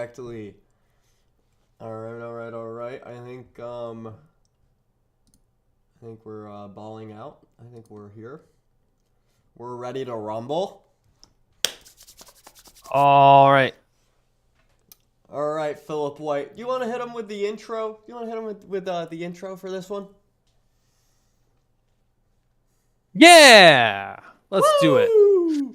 exactly. All right. I think we're balling out. I think we're here. We're ready to rumble. All right. All right, Philip White. You want to hit him with the intro? You want to hit him with the intro for this one? Yeah. Let's do it. Woo!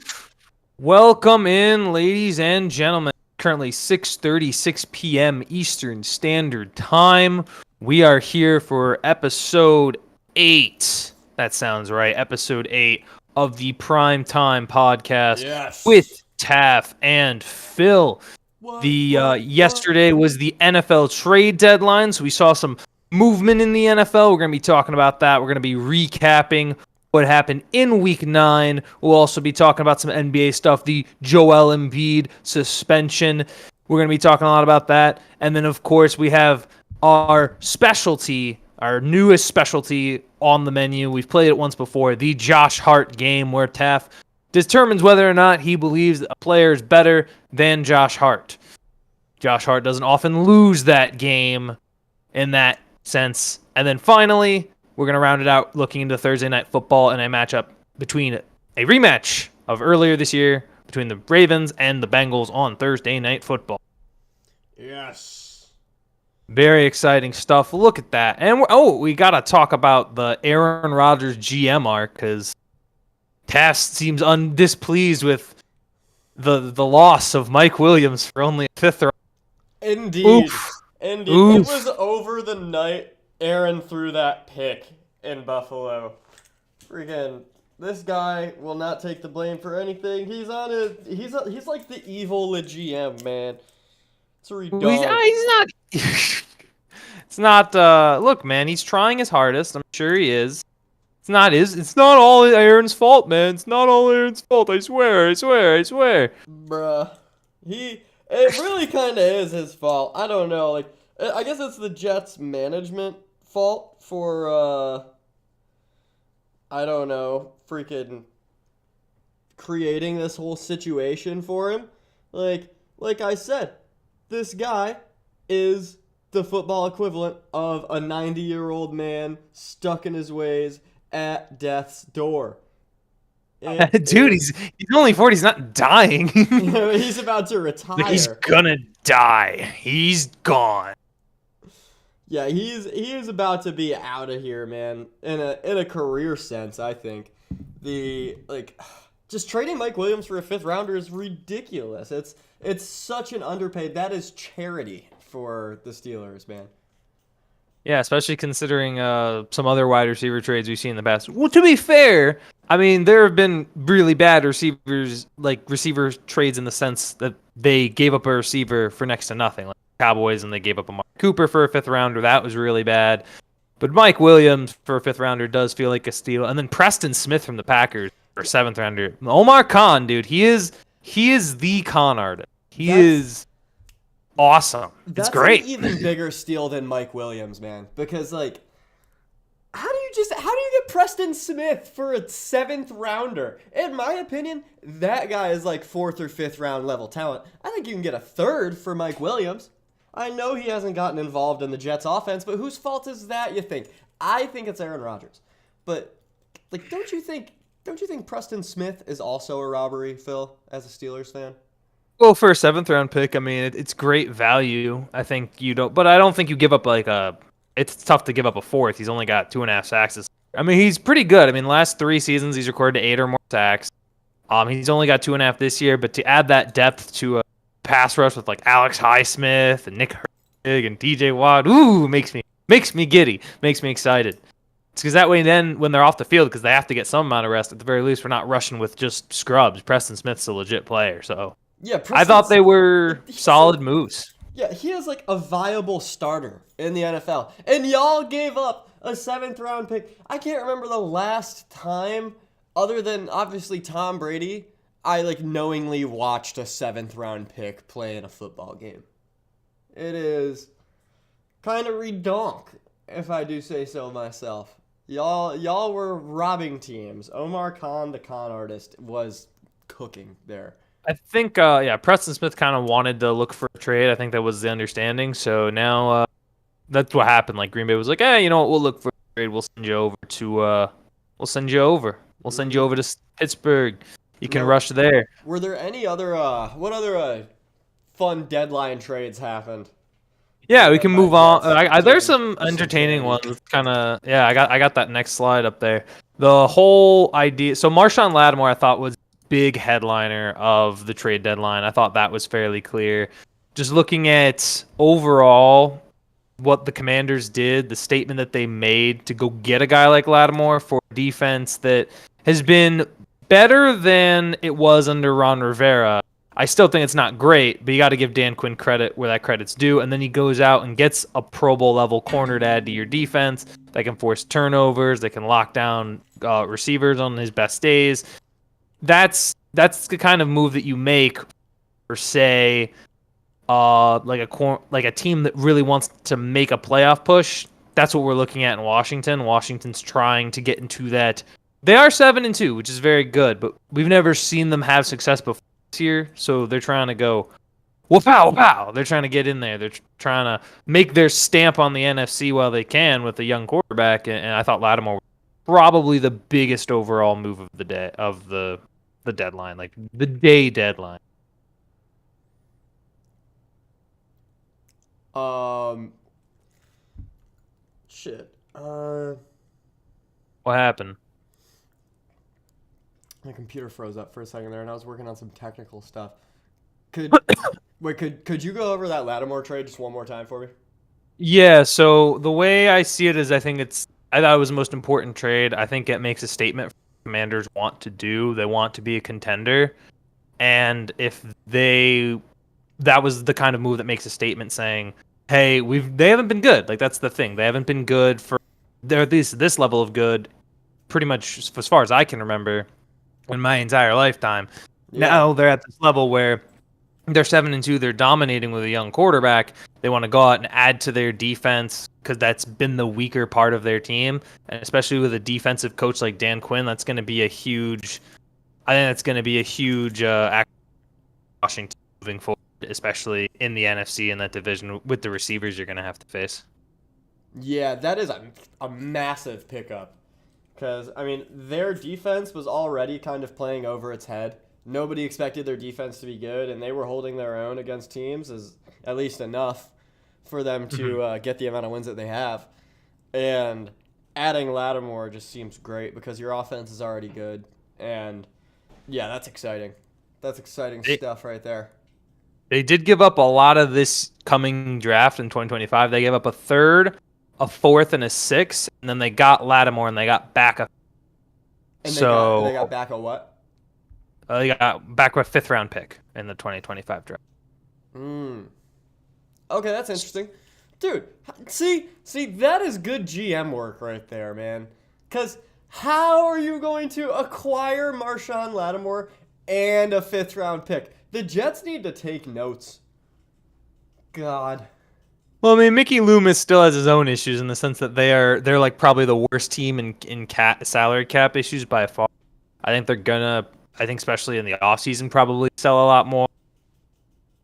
Welcome in, ladies and gentlemen. Currently 6:36 p.m. Eastern Standard Time. We are here for episode 8. That sounds right. Episode 8 of the Primetime podcast with Yes. Taff and Phil. What? The yesterday was the NFL trade deadline, so we saw some movement in the NFL. We're going to be talking about that. We're going to be recapping what happened in Week 9. We'll also be talking about some NBA stuff, the Joel Embiid suspension. We're going to be talking a lot about that. And then, of course, we have our specialty, our newest specialty on the menu. We've played it once before, the Josh Hart game, where Taff determines whether or not he believes a player is better than Josh Hart. Josh Hart doesn't often lose that game in that sense. And then finally, we're going to round it out looking into Thursday Night Football and a matchup between a rematch of earlier this year between the Ravens and the Bengals on Thursday Night Football. Yes. Very exciting stuff. Look at that. And we got to talk about the Aaron Rodgers GM arc because Taft seems displeased with the loss of Mike Williams for only a fifth round. Indeed. Oof. Indeed. Oof. It was over the night Aaron threw that pick in Buffalo. Freaking, this guy will not take the blame for anything. He's like the evil GM, man. It's a He's not. It's not. Look, man, he's trying his hardest. I'm sure he is. It's not all Aaron's fault, man. It's not all Aaron's fault. I swear. Bruh. It really kind of is his fault. I don't know. Like, I guess it's the Jets' management fault for, I don't know, freaking creating this whole situation for him. Like I said, this guy is the football equivalent of a 90-year-old man stuck in his ways at death's door. Dude, he's only 40. He's not dying. He's about to retire. He's gonna die. He's gone. Yeah, he is about to be out of here, man. In a career sense, I think. Just trading Mike Williams for a fifth rounder is ridiculous. It's such an underpaid. That is charity for the Steelers, man. Yeah, especially considering some other wide receiver trades we've seen in the past. Well, to be fair, I mean, there have been really bad receiver trades in the sense that they gave up a receiver for next to nothing. Like Cowboys, and they gave up Amari Cooper for a fifth rounder. That was really bad. But Mike Williams for a fifth rounder does feel like a steal. And then Preston Smith from the Packers for a seventh rounder. Omar Khan, dude, he is the con artist. He is awesome. It's great. That's an even bigger steal than Mike Williams, man. Because how do you get Preston Smith for a seventh rounder? In my opinion, that guy is like fourth or fifth round level talent. I think you can get a third for Mike Williams. I know he hasn't gotten involved in the Jets offense, but whose fault is that, you think? I think it's Aaron Rodgers. But don't you think Preston Smith is also a robbery, Phil, as a Steelers fan? Well, for a seventh round pick, I mean, it's great value. I think but I don't think you give up it's tough to give up a fourth. He's only got 2.5 sacks. I mean, he's pretty good. I mean, last 3 seasons, he's recorded 8 or more sacks. He's only got 2.5 this year, but to add that depth to a pass rush with like Alex Highsmith and Nick Herbig and DJ Watt, makes me giddy, makes me excited. It's because that way then when they're off the field, because they have to get some amount of rest, at the very least, we're not rushing with just scrubs. Preston Smith's a legit player, so yeah, I thought they were solid moves. Yeah, he is like a viable starter in the NFL. And y'all gave up a seventh round pick. I can't remember the last time, other than obviously Tom Brady, I knowingly watched a seventh round pick play in a football game. It is kind of redonk, if I do say so myself. Y'all were robbing teams. Omar Khan, the con artist, was cooking there. I think, Preston Smith kind of wanted to look for a trade. I think that was the understanding. So now that's what happened. Like Green Bay was like, hey, you know what? We'll look for a trade. We'll send you over to, we'll send you over. We'll send you Mm. over to Pittsburgh. You can Now, rush there. were there any other what other fun deadline trades happened Yeah, we where can by move on. Jets There's taking some some entertaining candy? ones. Kind of, yeah. I got that next slide up there. The whole idea. So Marshawn Lattimore, I thought was big headliner of the trade deadline. I thought that was fairly clear. Just looking at overall what the Commanders did, the statement that they made to go get a guy like Lattimore for defense that has been better than it was under Ron Rivera. I still think it's not great, but you got to give Dan Quinn credit where that credit's due. And then he goes out and gets a Pro Bowl level corner to add to your defense that can force turnovers, that can lock down receivers on his best days. That's the kind of move that you make for, say, like a team that really wants to make a playoff push. That's what we're looking at in Washington. Washington's trying to get into that. They are 7-2, which is very good, but we've never seen them have success before this year. So they're trying to go whoop pow. They're trying to get in there. They're trying to make their stamp on the NFC while they can with a young quarterback. And I thought Lattimore was probably the biggest overall move of the day of the deadline, like the day deadline. Um, shit. What happened? My computer froze up for a second there, and I was working on some technical stuff. Could wait? Could you go over that Lattimore trade just one more time for me? Yeah, so the way I see it is I thought it was the most important trade. I think it makes a statement Commanders want to do. They want to be a contender. And if that was the kind of move that makes a statement saying, "Hey, they haven't been good." Like that's the thing. They haven't been good for they're at least this level of good pretty much as far as I can remember in my entire lifetime. Yeah. Now they're at this level where they're 7-2. They're dominating with a young quarterback. They want to go out and add to their defense because that's been the weaker part of their team, and especially with a defensive coach like Dan Quinn, that's going to be a huge. I think that's going to be a huge act Washington moving forward, especially in the NFC in that division with the receivers you're going to have to face. Yeah, that is a massive pickup. Because, I mean, their defense was already kind of playing over its head. Nobody expected their defense to be good, and they were holding their own against teams, as at least enough for them to get the amount of wins that they have. And adding Lattimore just seems great because your offense is already good. And, yeah, that's exciting. That's exciting They, stuff right there. they did give up a lot of this coming draft in 2025. They gave up a third, a fourth, and a sixth, and then they got Lattimore and they got back a And they got so back a what? they got back a fifth round pick in the 2025 draft. Hmm. Okay, that's interesting. Dude, see, that is good GM work right there, man. Because how are you going to acquire Marshawn Lattimore and a fifth round pick? The Jets need to take notes. God. Well, I mean, Mickey Loomis still has his own issues in the sense that they're like probably the worst team in salary cap issues by far. I think especially in the offseason probably sell a lot more.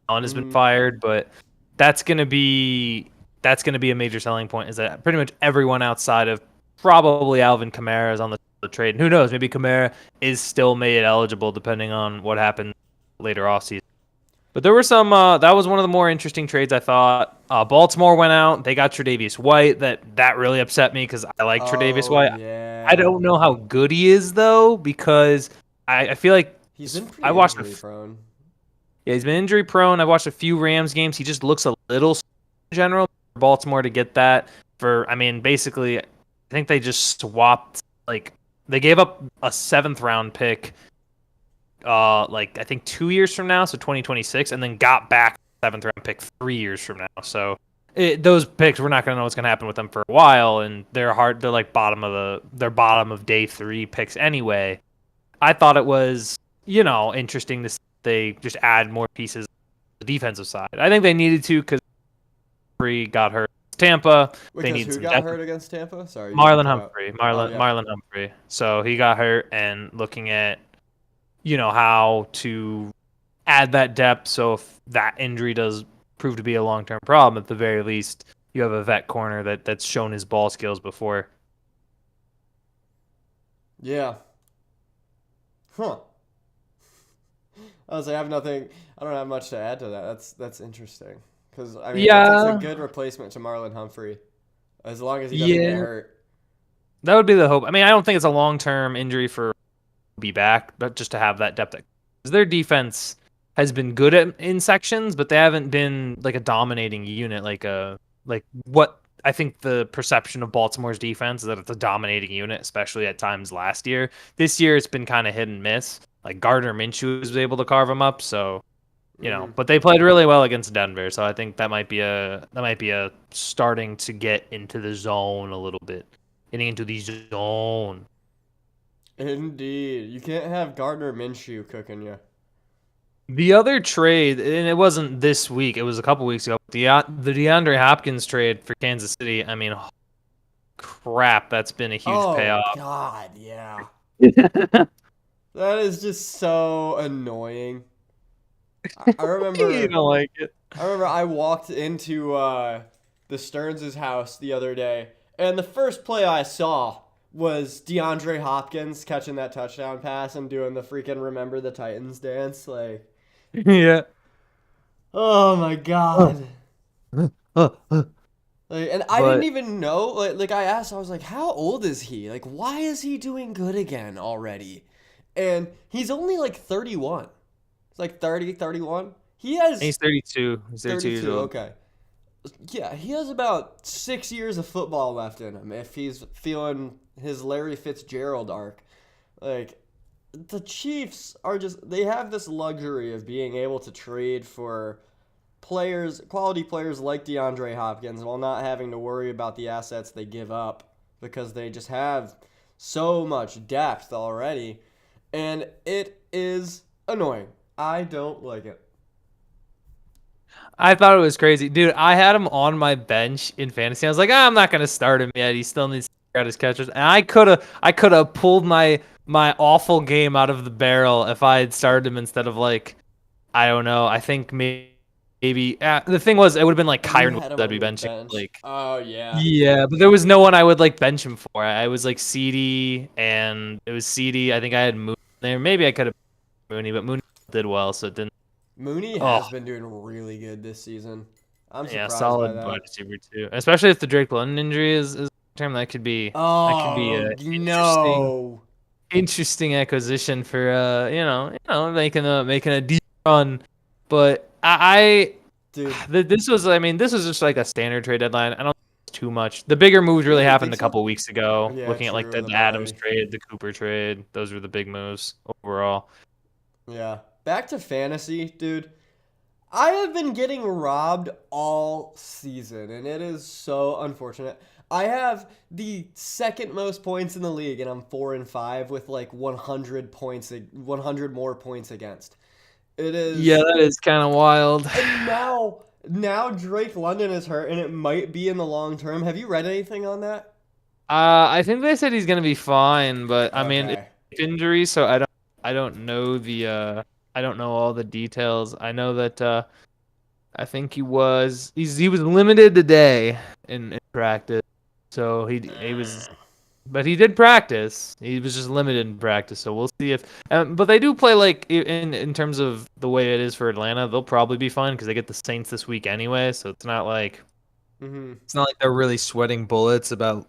Allen has been Mm, fired, but that's gonna be that's gonna be a major selling point. Is that pretty much everyone outside of probably Alvin Kamara is on the trade. And who knows? Maybe Kamara is still made eligible depending on what happens later offseason. But there were some. That was one of the more interesting trades I thought. Baltimore went out. They got Tre'Davious White. That really upset me because I like Tre'Davious oh, White. I yeah. don't know how good he is though because I feel like He's been I pretty watched injury prone. yeah, he's been injury prone. I've watched a few Rams games. He just looks a little in general for Baltimore to get that for. I mean, basically, I think they just swapped like they gave up a seventh round pick like I think 2 years from now, so 2026, and then got back seventh round pick 3 years from now. So those picks, we're not gonna know what's gonna happen with them for a while, and they're hard. They're like they're bottom of day 3 picks anyway. I thought it was interesting to see they just add more pieces on the defensive side. I think they needed to because Humphrey got hurt. Tampa, they Because need who some got depth. hurt against Tampa? Sorry, you Marlon cut out. Humphrey, Oh, Marlon yeah. Marlon Humphrey. So he got hurt, and looking at how to add that depth. So if that injury does prove to be a long-term problem, at the very least, you have a vet corner that's shown his ball skills before. Yeah. Huh. I was like, I have nothing. I don't have much to add to that. That's interesting. Because I mean, it's a Yeah, good replacement to Marlon Humphrey, as long as he doesn't get yeah, hurt. that would be the hope. I mean, I don't think it's a long-term injury for be back, but just to have that depth. Because their defense has been good in sections, but they haven't been like a dominating unit, like what I think the perception of Baltimore's defense is that it's a dominating unit, especially at times last year. This year, it's been kind of hit and miss. Like Gardner Minshew was able to carve them up, so Hmm. but they played really well against Denver, so I think that might be a starting to get into the zone a little bit, getting into the zone. Indeed, you can't have Gardner Minshew cooking you. The other trade, and it wasn't this week, it was a couple weeks ago. The DeAndre Hopkins trade for Kansas City. I mean, crap, that's been a huge Oh payoff. God, yeah. That is just so annoying. I You remember don't like it? I walked into the Stearns' house the other day, and the first play I saw was DeAndre Hopkins catching that touchdown pass and doing the freaking "Remember the Titans" dance. Like, Yeah. oh my God! Like, and I didn't But even know. Like I asked, I was like, "How old is he? Like, why is he doing good again already?" And he's only like 31. It's like 30, 31. He has he's 32. He's 32 years 32. old. Okay. Yeah, he has about 6 years of football left in him if he's feeling his Larry Fitzgerald arc. Like, the Chiefs are just, they have this luxury of being able to trade for players, quality players like DeAndre Hopkins, while not having to worry about the assets they give up because they just have so much depth already. And it is annoying. I don't like it. I thought it was crazy, dude. I had him on my bench in fantasy. I was like, I'm not gonna start him yet. He still needs to figure out his catches. And I could have pulled my awful game out of the barrel if I had started him instead of like, I don't know. I think maybe the thing was it would have been like You Kyron had him Williams I'd on be your benching. bench. Like, Oh, yeah. yeah, but there was no one I would like bench him for. I was like CD, and it was CD. I think I had Mooney there. Maybe I could have Mooney, but Mooney did well, so it didn't. Mooney Oh, has been doing really good this season. I'm yeah, surprised by solid wide that. receiver too. Especially if the Drake London injury is term, that could be Oh, a interesting no. interesting acquisition for making a deep run. But Dude, this was just like a standard trade deadline. I don't think it's too much. The bigger moves you really don't happened think a so? couple weeks ago. Yeah, Looking at like true. the The Adams Murray. trade, the Cooper trade, those were the big moves overall. Yeah. Back to fantasy, dude. I have been getting robbed all season, and it is so unfortunate. I have the second most points in the league, and I'm 4-5 with like 100 points, 100 more points against. It Yeah, is, that is kind of wild. and now Drake London is hurt, and it might be in the long term. Have you read anything on that? I think they said he's gonna be fine, but I mean, Okay. it's injury, so I don't know I don't know all the details. I know that I think he was limited today in practice, so he was, but he did practice. He was just limited in practice, so we'll see if. But they do play like in terms of the way it is for Atlanta, they'll probably be fine because they get the Saints this week anyway, so Mm-hmm. it's not like they're really sweating bullets about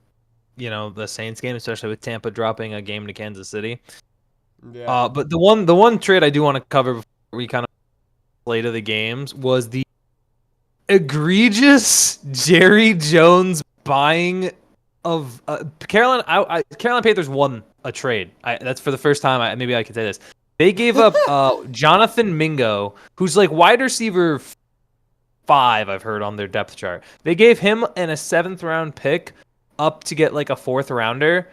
the Saints game, especially with Tampa dropping a game to Kansas City. Yeah. But the one trade I do want to cover before we kind of play to the games was the egregious Jerry Jones buying of Carolina. Carolina Panthers won a trade. That's for the first time. Maybe I could say this. They gave up Jonathan Mingo, who's like wide receiver 5. I've heard on their depth chart. They gave him and a 7th-round pick up to get like a 4th-rounder.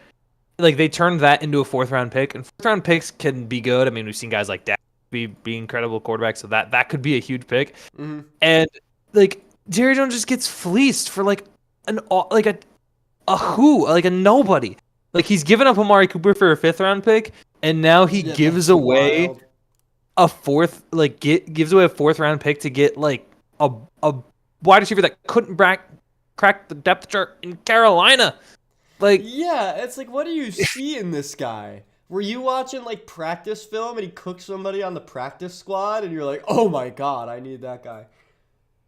Like they turned that into a 4th-round pick, and 4th-round picks can be good. I mean, we've seen guys like that be incredible quarterbacks, so that could be a huge pick. Mm-hmm. And like Jerry Jones just gets fleeced for like a nobody. Like he's given up Amari Cooper for a 5th-round pick, and now he Yeah, gives that's away wild. a fourth, like gives away a fourth round pick to get like a wide receiver that couldn't crack the depth chart in Carolina. Like, Yeah, it's like, what do you see in this guy? Were you watching like practice film and he cooked somebody on the practice squad and you're like, oh my god, I need that guy?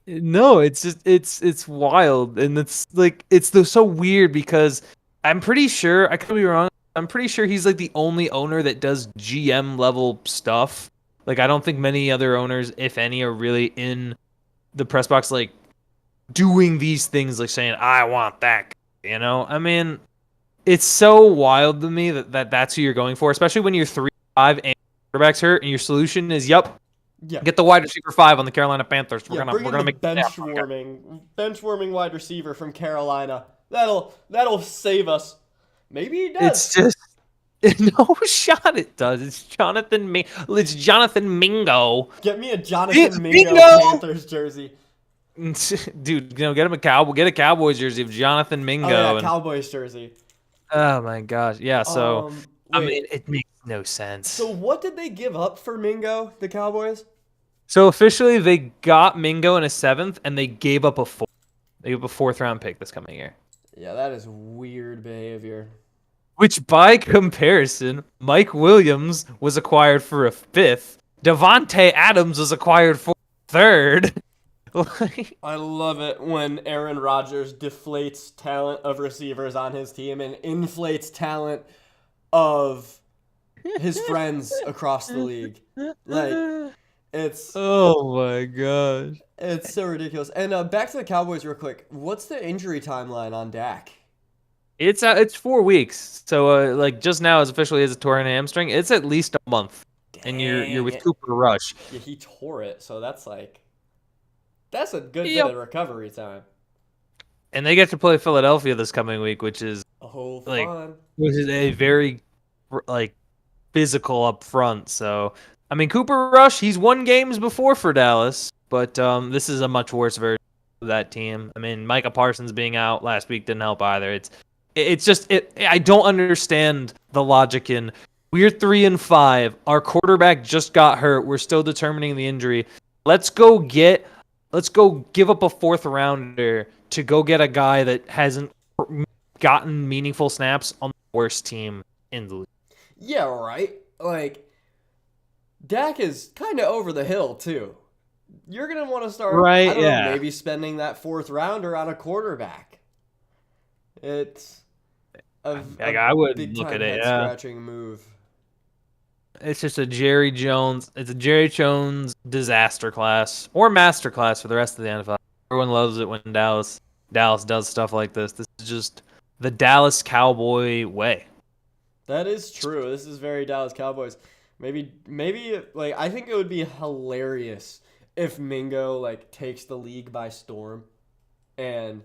no, it's just it's wild, and it's like so weird because I'm pretty sure I could be wrong. I'm pretty sure he's like the only owner that does GM level stuff. Like I don't think many other owners, if any, are really in the press box like doing these things, like saying I want that. You know, I mean, it's so wild to me that that's who you're going for, especially when you're 3-5 and quarterback's hurt, and your solution is, yep, Yeah. get the wide receiver 5 on the Carolina Panthers. Yeah, We're bring in gonna the make it happen. bench warming wide receiver from Carolina. That'll save us. Maybe he It's does. just no shot. It does. It's Jonathan Mingo. Get me a Jonathan Mingo Mingo, Panthers jersey. dude. Get him a Get a Cowboys jersey of Jonathan Oh yeah, Mingo. And Cowboys jersey. oh my gosh, yeah. So I mean, Wait. it makes no sense. So what did they give up for Mingo, the Cowboys? So officially, they got Mingo in a 7th, and they gave up a 4th. They gave up a 4th round pick this coming year. Yeah, that is weird behavior. Which, by comparison, Mike Williams was acquired for a 5th. Devontae Adams was acquired for a 3rd. Like, I love it when Aaron Rodgers deflates talent of receivers on his team and inflates talent of his friends across the league. Like it's oh my gosh. it's so ridiculous. And back to the Cowboys real quick. What's the injury timeline on Dak? It's 4 weeks. So like just now as officially as a torn hamstring, it's at least a month. And you're Dang with it. Cooper Rush. Yeah, he tore it, so that's a good bit Yep. of recovery time. And they get to play Philadelphia this coming week, which is Oh, like fun. a very like physical up front. So I mean Cooper Rush, he's won games before for Dallas, but this is a much worse version of that team. I mean Micah Parsons being out last week didn't help either. It's just I don't understand the logic in we're 3-5. Our quarterback just got hurt. We're still determining the injury. Let's go give up a 4th rounder to go get a guy that hasn't gotten meaningful snaps on the worst team in the league. Yeah, right. Like Dak is kind of over the hill too. You're gonna want to start, Right, I don't yeah. know, maybe spending that 4th rounder on a quarterback. It's Like, I would big look time at it, head yeah. scratching move. It's just a Jerry Jones. It's a Jerry Jones disaster class or master class for the rest of the NFL. Everyone loves it when Dallas does stuff like this. This is just the Dallas Cowboy way. That is true. This is very Dallas Cowboys. Maybe like I think it would be hilarious if Mingo like takes the league by storm and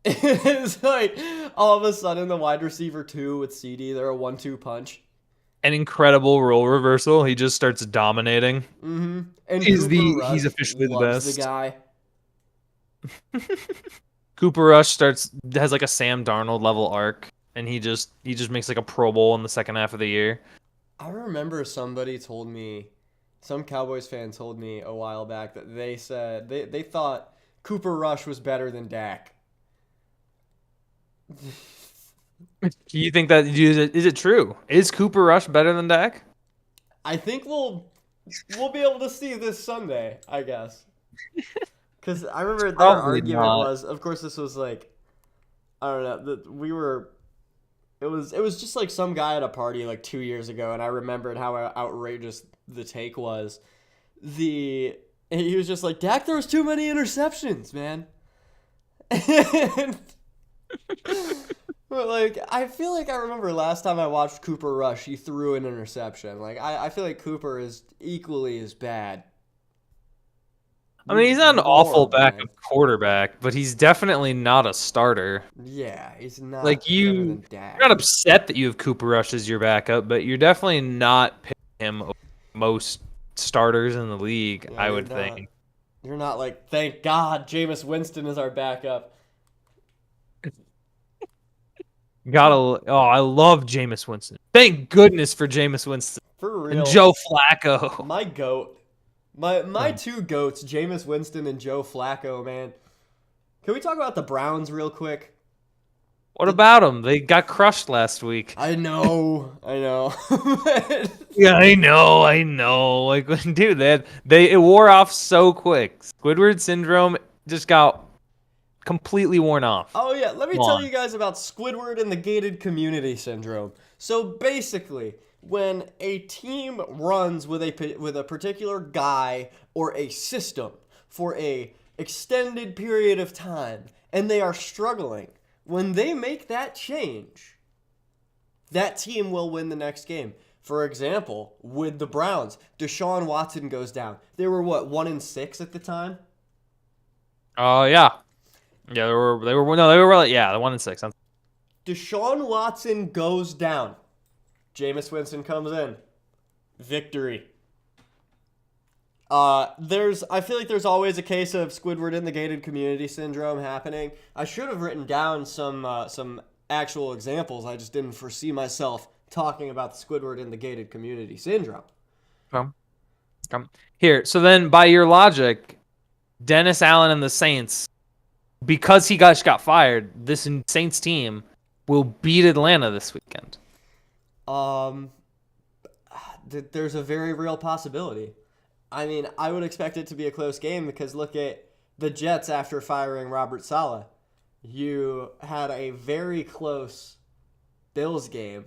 it's like all of a sudden the wide receiver 2 with CD, they're a 1-2 punch. An incredible role reversal. He just starts dominating. Mm-hmm. And He's Cooper Rush he's officially the loves best. the guy. Cooper Rush has like a Sam Darnold level arc, and he just makes like a Pro Bowl in the second half of the year. I remember somebody told me, some Cowboys fan told me a while back that they said they thought Cooper Rush was better than Dak. Do you think that is it true? Is Cooper Rush better than Dak? I think we'll be able to see this Sunday, I guess. Because I remember their Probably argument not. was, of course, this was like, I don't know, it was just like some guy at a party like 2 years ago, and I remembered how outrageous the take was. He was just like, Dak throws too many interceptions, man. And, but like, I feel like I remember last time I watched Cooper Rush, he threw an interception. Like, I feel like Cooper is equally as bad. I mean, he's not an awful More, backup man. quarterback, but he's definitely not a starter. Yeah, he's not Like better than Dak. you're not upset that you have Cooper Rush as your backup, but you're definitely not picking him over most starters in the league. Yeah, I you're would not. think. You're not like, thank God, Jameis Winston is our backup. I love Jameis Winston. Thank goodness for Jameis Winston For and real. Joe Flacco. My goat. My Um, two goats, Jameis Winston and Joe Flacco, man. Can we talk about the Browns real quick? What The, about them? They got crushed last week. I know, I know. Yeah, I know. Like, dude, it wore off so quick. Squidward syndrome just got completely worn off. Oh yeah, let me tell Gone. you guys about Squidward and the gated community syndrome. So basically, when a team runs with a particular guy or a system for a extended period of time and they are struggling, when they make that change, that team will win the next game. For example, with the Browns, Deshaun Watson goes down. They were what, 1-6 at the time? Oh yeah, yeah. They were 1-6. Deshaun Watson goes down. Jameis Winston comes in. Victory. I feel like there's always a case of Squidward in the gated community syndrome happening. I should have written down some actual examples. I just didn't foresee myself talking about the Squidward in the gated community syndrome. Come, come here. So then, by your logic, Dennis Allen and the Saints, because he got fired, this Saints team will beat Atlanta this weekend. Um, there's a very real possibility. I mean, I would expect it to be a close game because look at the Jets after firing Robert Saleh. You had a very close Bills game,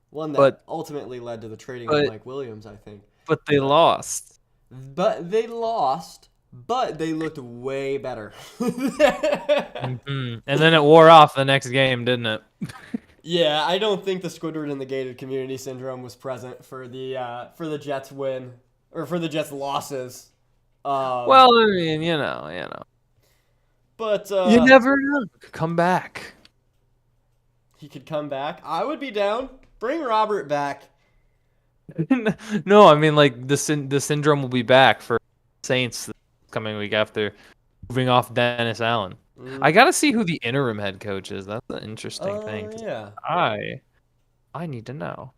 one that But ultimately led to the trading of but Mike Williams, I think. but they But lost. but they lost, but they looked way better. And then it wore off the next game, didn't it? Yeah, I don't think the Squidward and the gated community syndrome was present for the Jets win or for the Jets losses. Um, Well, I mean, you know, but you never know. Come back. he could come back. I would be down. Bring Robert back. No, I mean like the syndrome will be back for Saints this coming week after moving off Dennis Allen. Mm. I gotta see who the interim head coach is. That's an interesting thing. Yeah. I need to know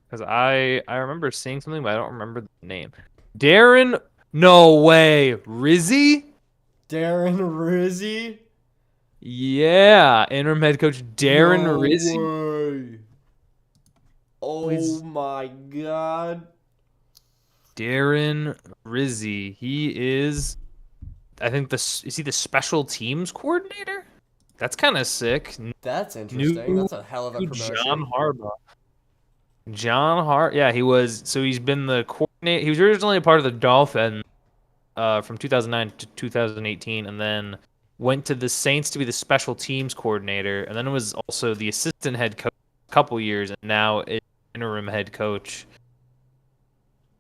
because I remember seeing something, but I don't remember the name. Darren, no way, Rizzy. Darren Rizzi. Yeah, interim head coach Darren No Rizzi. way. Oh my god. Darren Rizzi. He is, I think is he the special teams coordinator? That's kind of sick. That's interesting. New That's a hell of a John promotion. Harbaugh. Yeah, he was. So he's been the coordinator. He was originally a part of the Dolphins from 2009 to 2018, and then went to the Saints to be the special teams coordinator, and then was also the assistant head coach a couple years, and now is interim head coach.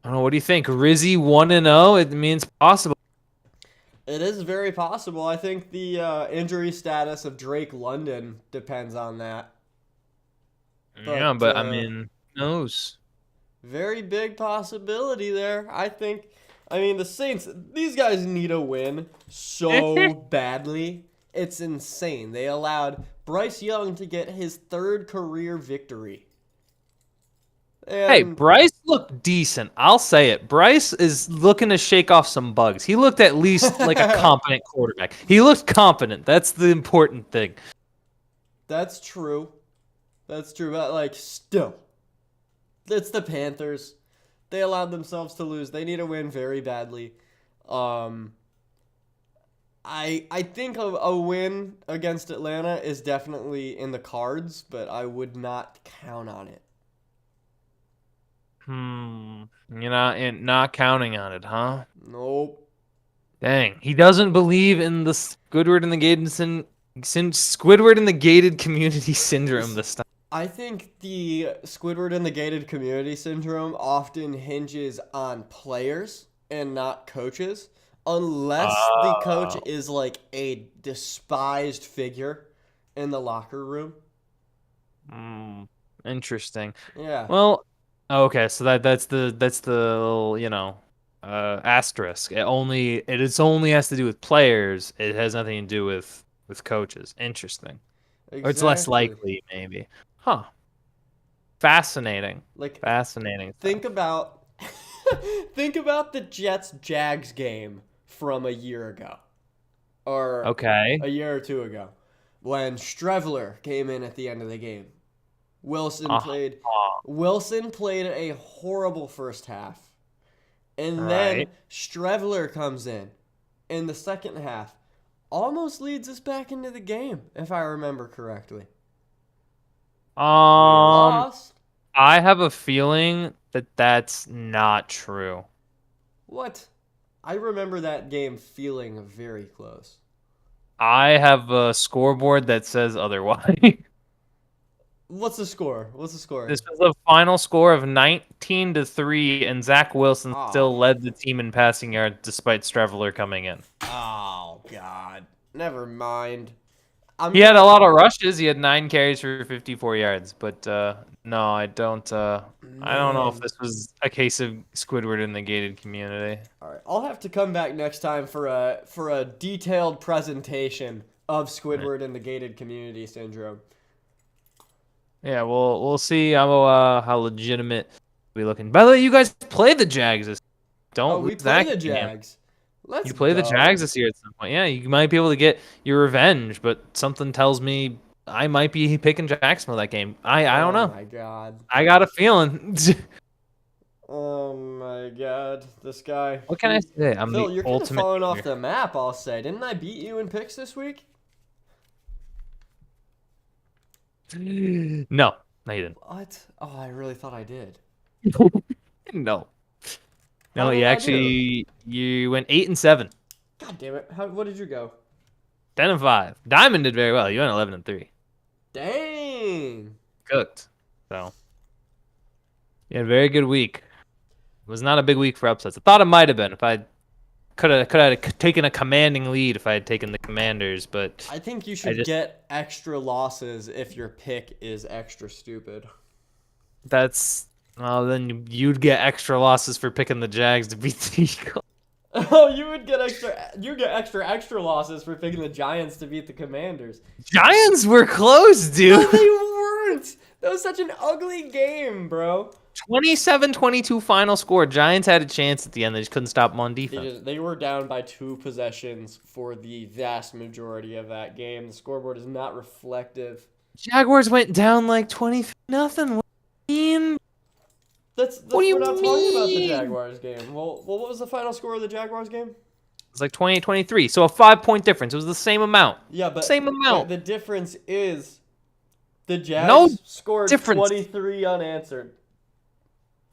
I don't know. What do you think? Rizzy 1-0. It means possible. It is very possible. I think the injury status of Drake London depends on that. Yeah, But but I mean, who knows? very big possibility there. I mean, the Saints, these guys need a win so badly. It's insane. They allowed Bryce Young to get his third career victory. Hey, And Bryce looked decent. I'll say it. Bryce is looking to shake off some bugs. He looked at least like a competent quarterback. He looked competent. That's the important thing. that's true. That's true. But, like, still, it's the Panthers. They allowed themselves to lose. They need a win very badly. Um, I think a win against Atlanta is definitely in the cards, but I would not count on it. You're not counting on it, huh? Nope. Dang. He doesn't believe in the Squidward and the gated community syndrome this time. I think the Squidward and the gated community syndrome often hinges on players and not coaches, unless the coach Oh. is like a despised figure in the locker room. Interesting. Yeah. Well, okay, so that's the little, asterisk. It only has to do with players. It has nothing to do with coaches. Interesting. Or it's less Exactly. likely, maybe. Huh. Fascinating. Like, Fascinating stuff. think about think about the Jets Jags game from a year ago or Okay. a year or two ago when Strevler came in at the end of the game. Wilson Uh-huh. played Wilson played a horrible first half. And then Right. Strevler comes in the second half. Almost leads us back into the game, if I remember correctly. We Um, lost. I have a feeling that that's not true. What? I remember that game feeling very close. I have a scoreboard that says otherwise. What's the score? What's the score? This was a final score of 19-3, and Zach Wilson Oh. still led the team in passing yards despite Streveler coming in. Oh God. Never mind. I'm He had gonna a lot of rushes. He had 9 carries for 54 yards, but no, I don't know if man. this was a case of Squidward in the gated community. All right. I'll have to come back next time for a detailed presentation of Squidward and the gated community syndrome. Yeah, we'll see how legitimate we looking. By the way, you guys play the Jags this. Oh, Don't lose we play that the game. Jags. Let's You play the go. Jags this year at some point. Yeah, you might be able to get your revenge, but something tells me I might be picking Jacksonville that game. I don't Oh know. my God. I got a feeling. Oh my God. This guy. What can I say? I'm Phil, the you're kind of ultimate falling off hater. the map, I'll say. Didn't I beat you in picks this week? No, no, you What? Oh, I really thought I did. didn't. No, How no, did I do? you went 8-7, God damn it. What did you go? 10-5. Diamond did very well. You went 11-3. Dang. Cooked. So you had a very good week. It was not a big week for upsets. I thought it might have been if I could have taken a commanding lead if I had taken the Commanders, but I think you I should just get extra losses if your pick is extra stupid. that's well then you'd get extra losses for picking the Jags to beat the Eagles. Oh, you get extra losses for picking the Giants to beat the Commanders. Giants were close, No, dude. they weren't. That was such an ugly game, bro. 27-22 final score. Giants had a chance at the end. They just couldn't stop them on defense. They were down by 2 possessions for the vast majority of that game. The scoreboard is not reflective. Jaguars went down like 20 nothing. What do you mean? That's What do we're not you talking about the mean? Jaguars game. Well, what was the final score of the Jaguars game? It's like 28-23. So a 5-point difference. It was the same amount. Yeah, but Same amount. the difference is the No Jags scored difference. 23 unanswered.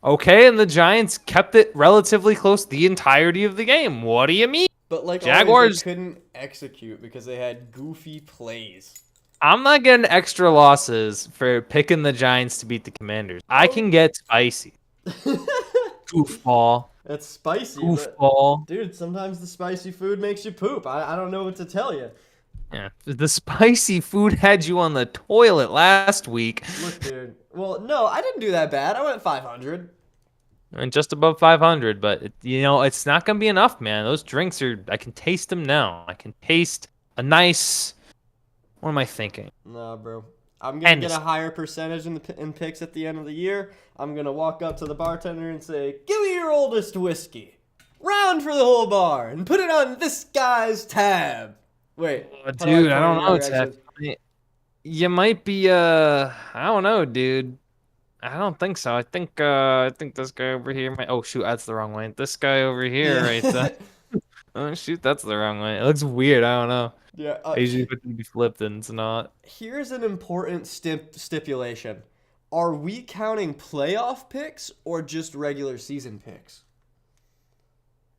Okay, and the Giants kept it relatively close the entirety of the game. What do you mean? But like always, Jaguars, they couldn't execute because they had goofy plays. I'm not getting extra losses for picking the Giants to beat the Commanders. I can get spicy. Goofball. It's spicy, but Goofball. dude, sometimes the spicy food makes you poop. I don't know what to tell you. Yeah. The spicy food had you on the toilet last week. Look, dude. Well, no, I didn't do that bad. I went 500. And just above 500, but it's not gonna be enough, man. Those drinks I can taste them now. I can taste a nice. What am I thinking? Nah, bro. I'm gonna get a Hennessy. higher percentage in picks at the end of the year. I'm gonna walk up to the bartender and say, "Give me your oldest whiskey, round for the whole bar, and put it on this guy's tab." Wait, Oh, how do dude, I play don't know, younger Tef. accents? You might be. I don't know, dude. I don't think so. I think this guy over here might. Oh shoot, that's the wrong way. This guy over here, right Yeah. there. Oh shoot, that's the wrong way. It looks weird. I don't know. Yeah. I usually put it to be flipped, and it's not. Here's an important stipulation. Are we counting playoff picks or just regular season picks?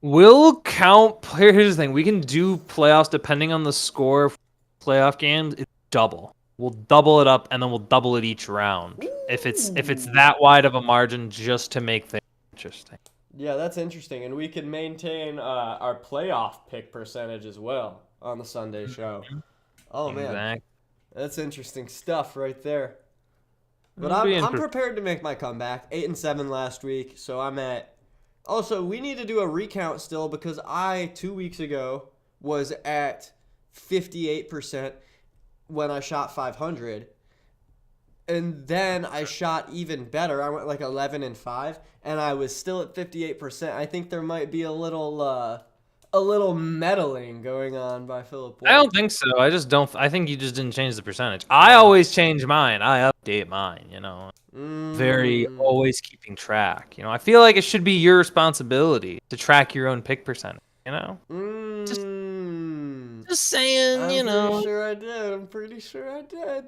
We'll count. Here's the thing: we can do playoffs depending on the score of playoff games. It's double. We'll double it up, and then we'll double it each round. If it's Ooh. that wide of a margin, just to make things interesting. Yeah, that's interesting. And we can maintain our playoff pick percentage as well on the Sunday show. Oh, man. Exactly. That's interesting stuff right there. But It'll be I'm interesting. prepared to make my comeback. 8-7 last week, so I'm at. Also, we need to do a recount still because I 2 weeks ago was at 58%. when I shot 500. And then I shot even better. I went like 11 and 5, and I was still at 58%. I think there might be a little meddling going on by Philip I White. don't think so. I just don't. I think you just didn't change the percentage. I Oh. always change mine. I update mine. Very Mm. always keeping track. I feel like it should be your responsibility to track your own pick percentage. Just Mm. just saying. I'm pretty sure I did. I'm pretty sure I did.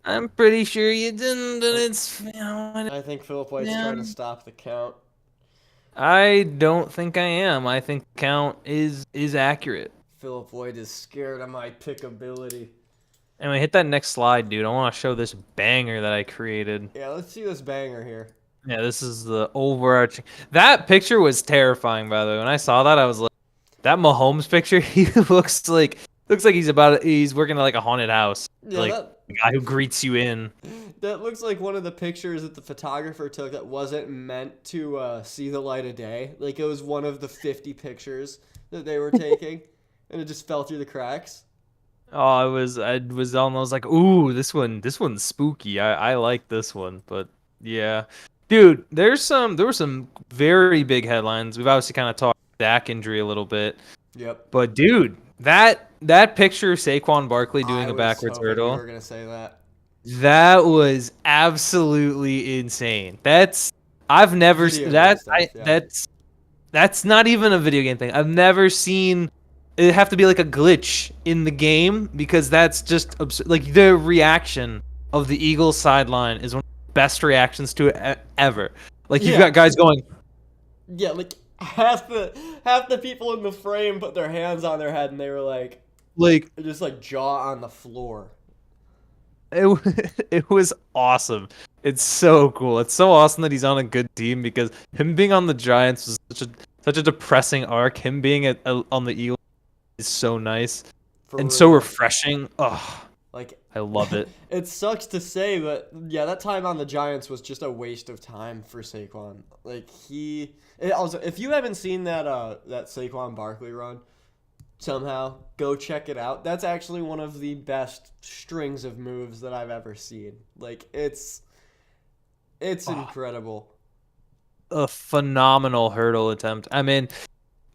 I'm pretty sure you didn't, and it's I think Philip White's yeah. trying to stop the count. I don't think I am. I think count is accurate. Philip White is scared of my pickability. Anyway, hit that next slide, dude. I want to show this banger that I created. Yeah, let's see this banger here. Yeah, this is the overarching. That picture was terrifying, by the way. When I saw that, I was like, that Mahomes picture. He looks like he's working at like a haunted house. Yeah, Like the guy who greets you in. that looks like one of the pictures that the photographer took that wasn't meant to see the light of day. Like it was one of the 50 pictures that they were taking, and it just fell through the cracks. Oh, I was almost like, ooh, this one's spooky. I like this one, but yeah, dude, there were some very big headlines. We've obviously kind of talked Dak injury a little bit, Yep. but dude, that picture of Saquon Barkley doing I a was backwards hoping you hurdle, were gonna say that. that was absolutely insane. I've never Video game that stuff, I yeah. that's not even a video game thing. I've never seen it have to be like a glitch in the game because that's just absurd. Like the reaction of the Eagles sideline is one of the best reactions to it ever. Like you've Yeah. got guys going Yeah, like half the people in the frame put their hands on their head and they were like just like jaw on the floor. it was awesome. It's so cool. It's so awesome that he's on a good team because him being on the Giants was such a depressing arc. Him being on the Eagles is so nice For and so real. refreshing. Oh, Like I love it. it sucks to say, but yeah, that time on the Giants was just a waste of time for Saquon. Like also, if you haven't seen that Saquon Barkley run, somehow go check it out. That's actually one of the best strings of moves that I've ever seen. Like it's incredible. A phenomenal hurdle attempt. I mean,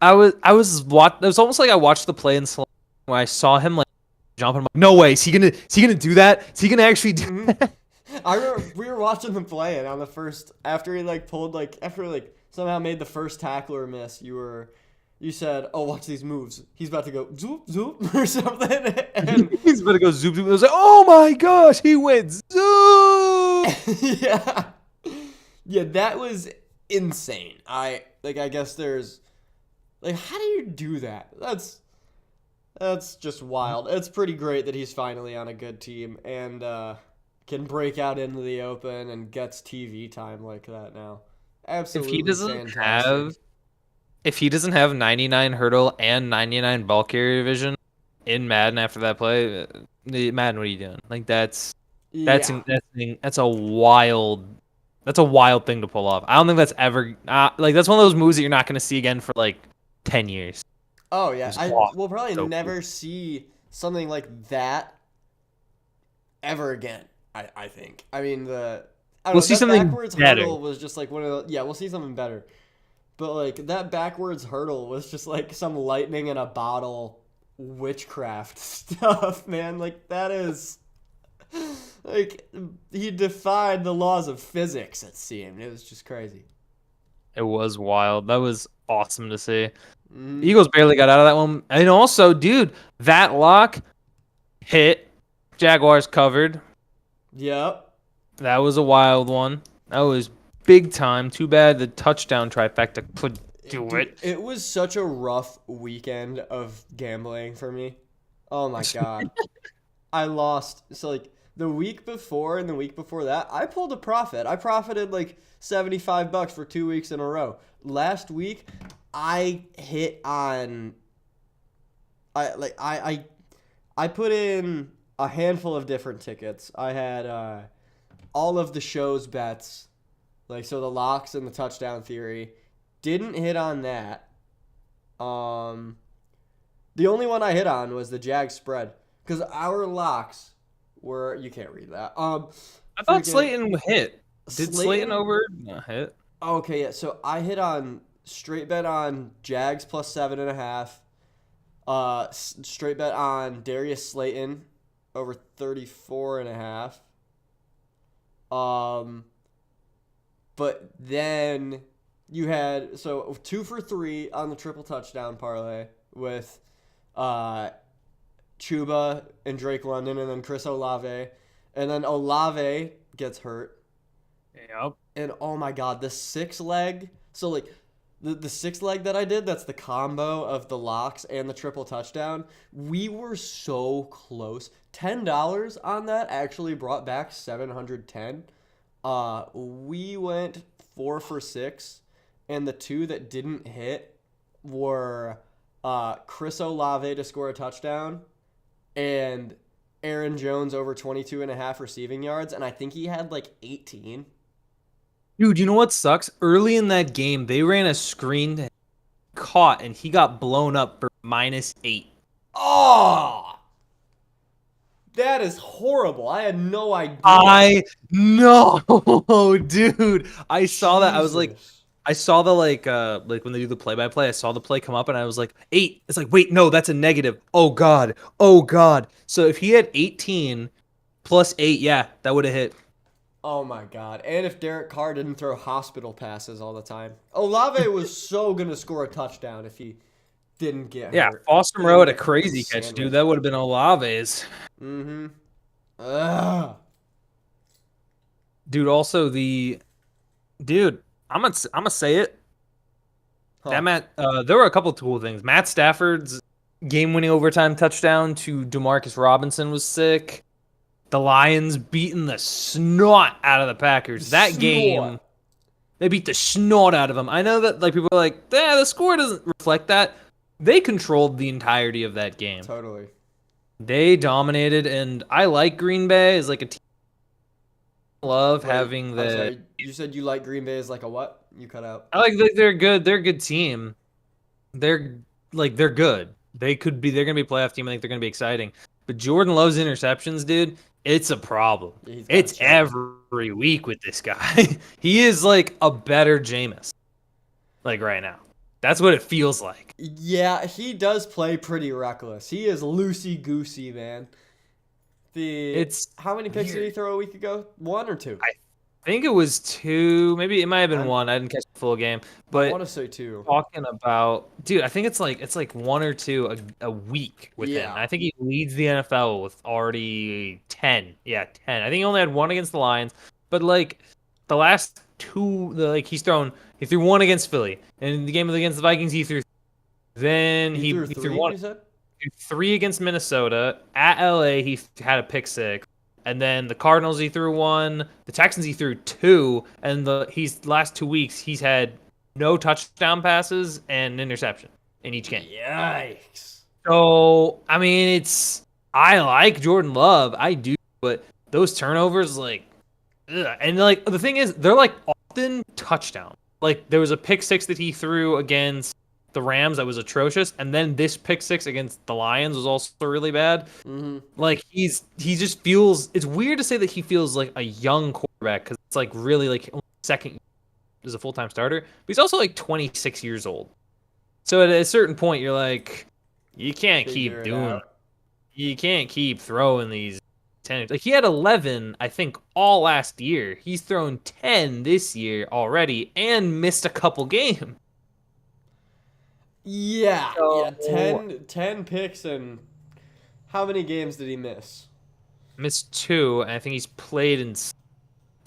it was almost like I watched the play in slow when I saw him like jump and I'm like, no way, is he gonna do that? Is he gonna actually do that? I remember we were watching him play, and on the first after he somehow made the first tackle or miss, you said, "Oh, watch these moves. He's about to go zoop zoop or something." And He's about to go zoop zoop. I was like, oh my gosh, he went zoop. yeah, yeah, that was insane. I guess there's how do you do that? That's just wild. It's pretty great that he's finally on a good team and can break out into the open and gets TV time like that now. Absolutely fantastic. If he doesn't have 99 hurdle and 99 ball carrier vision in Madden after that play, Madden, what are you doing? Like Yeah. that's a wild thing to pull off. I don't think that's ever like that's one of those moves that you're not going to see again for like 10 years. Oh yeah. It's I awesome. will probably So never cool. see something like that ever again. I think. I mean I don't We'll know, see that something backwards better. hurdle was just like one of the we'll see something better. But like that backwards hurdle was just like some lightning in a bottle witchcraft stuff, man. Like that is like he defied the laws of physics, it seemed. It was just crazy. It was wild. That was awesome to see. Mm, Eagles barely got out of that one. And also, dude, that lock hit. Jaguars covered. yep. That was a wild one. That was big time. Too bad the touchdown trifecta could do Dude, it. it was such a rough weekend of gambling for me. Oh my god. I lost. So like the week before and the week before that, I pulled a profit. I profited like $75 for 2 weeks in a row. Last week, I hit on I put in a handful of different tickets. I had all of the show's bets, like so the locks and the touchdown theory. Didn't hit on that. The only one I hit on was the Jag spread because our locks Where you can't read that. I thought Freaking Slayton hit. Did Slayton Slayton. over not hit? Okay, yeah. So I hit on straight bet on Jags plus 7.5. Straight bet on Darius Slayton over 34.5. Um, but then you had so 2 for 3 on the triple touchdown parlay with uh Chuba and Drake London, and then Chris Olave, and then Olave gets hurt, Yep. and oh my god, the six leg. So like the six leg that I did, that's the combo of the locks and the triple touchdown. We were so close. $10 on that actually brought back 710. We went 4 for 6, and the two that didn't hit were Chris Olave to score a touchdown and Aaron Jones over 22.5 receiving yards, and I think he had like 18. Dude, you know what sucks? Early in that game, they ran a screen caught, and he got blown up for -8. Oh, that is horrible. I had no idea. I know, dude. I saw that. I was like, Jesus. I saw the like when they do the play-by-play, I saw the play come up and I was like, 8. It's like, wait, no, that's a negative. Oh God. Oh God. So if he had 18 plus 8, yeah, that would have hit. Oh my god. And if Derek Carr didn't throw hospital passes all the time. Olave was so going to score a touchdown if he didn't get Yeah, hurt. Foster He Moreau didn't had a get hurt in crazy catch, dude. sandwich. That would have been Olave's. Mm-hmm. Ugh. Dude, also dude, I'm gonna say it. Huh. There were a couple of cool things. Matt Stafford's game-winning overtime touchdown to Demarcus Robinson was sick. The Lions beating the snot out of the Packers. That Snort. game, they beat the snot out of them. I know that like people are like, the score doesn't reflect that. They controlled the entirety of that game. Totally. They dominated, and I like Green Bay as like a team. I love Wait, having I'm the. sorry. You said you like Green Bay as like a what? You cut out. I like they're good. They're a good team. They're good. They're gonna be a playoff team. I think they're gonna be exciting. But Jordan Love's interceptions, dude, it's a problem. Yeah, he's got to It's chill. every week with this guy. He is like a better Jameis. Like right now. That's what it feels like. Yeah, he does play pretty reckless. He is loosey goosey, man. The It's How many picks did he weird. throw a week ago? One or two? I think it was 2, maybe it might have been I'm 1. I didn't catch the full game. I want But to say two. talking about, dude, I think it's like 1 or 2 a week with him. Yeah. I think he leads the NFL with already 10. Yeah, 10. I think he only had 1 against the Lions, but like the last 2, he threw 1 against Philly, and in the game against the Vikings he threw. Then He he threw threw three, 1, you said? 3 against Minnesota. At LA, he had a pick six. And then the Cardinals, he threw 1. The Texans, he threw 2. And last 2 weeks, he's had no touchdown passes and an interception in each game. Yikes. So, I mean, I like Jordan Love. I do. But those turnovers, like, ugh. And like, the thing is, they're like often touchdowns. Like, there was a pick six that he threw against the Rams that was atrocious, and then this pick six against the Lions was also really bad. Mm-hmm. Like he just feels. It's weird to say that he feels like a young quarterback because it's like really like second as a full time starter, but he's also like 26 years old. So at a certain point, you're like, you can't Figure keep it doing. out. You can't keep throwing these 10. Like he had 11, I think, all last year. He's thrown 10 this year already and missed a couple games. Yeah. Yeah. So 10 picks, and how many games did he miss? missed 2, and I think he's played in 7.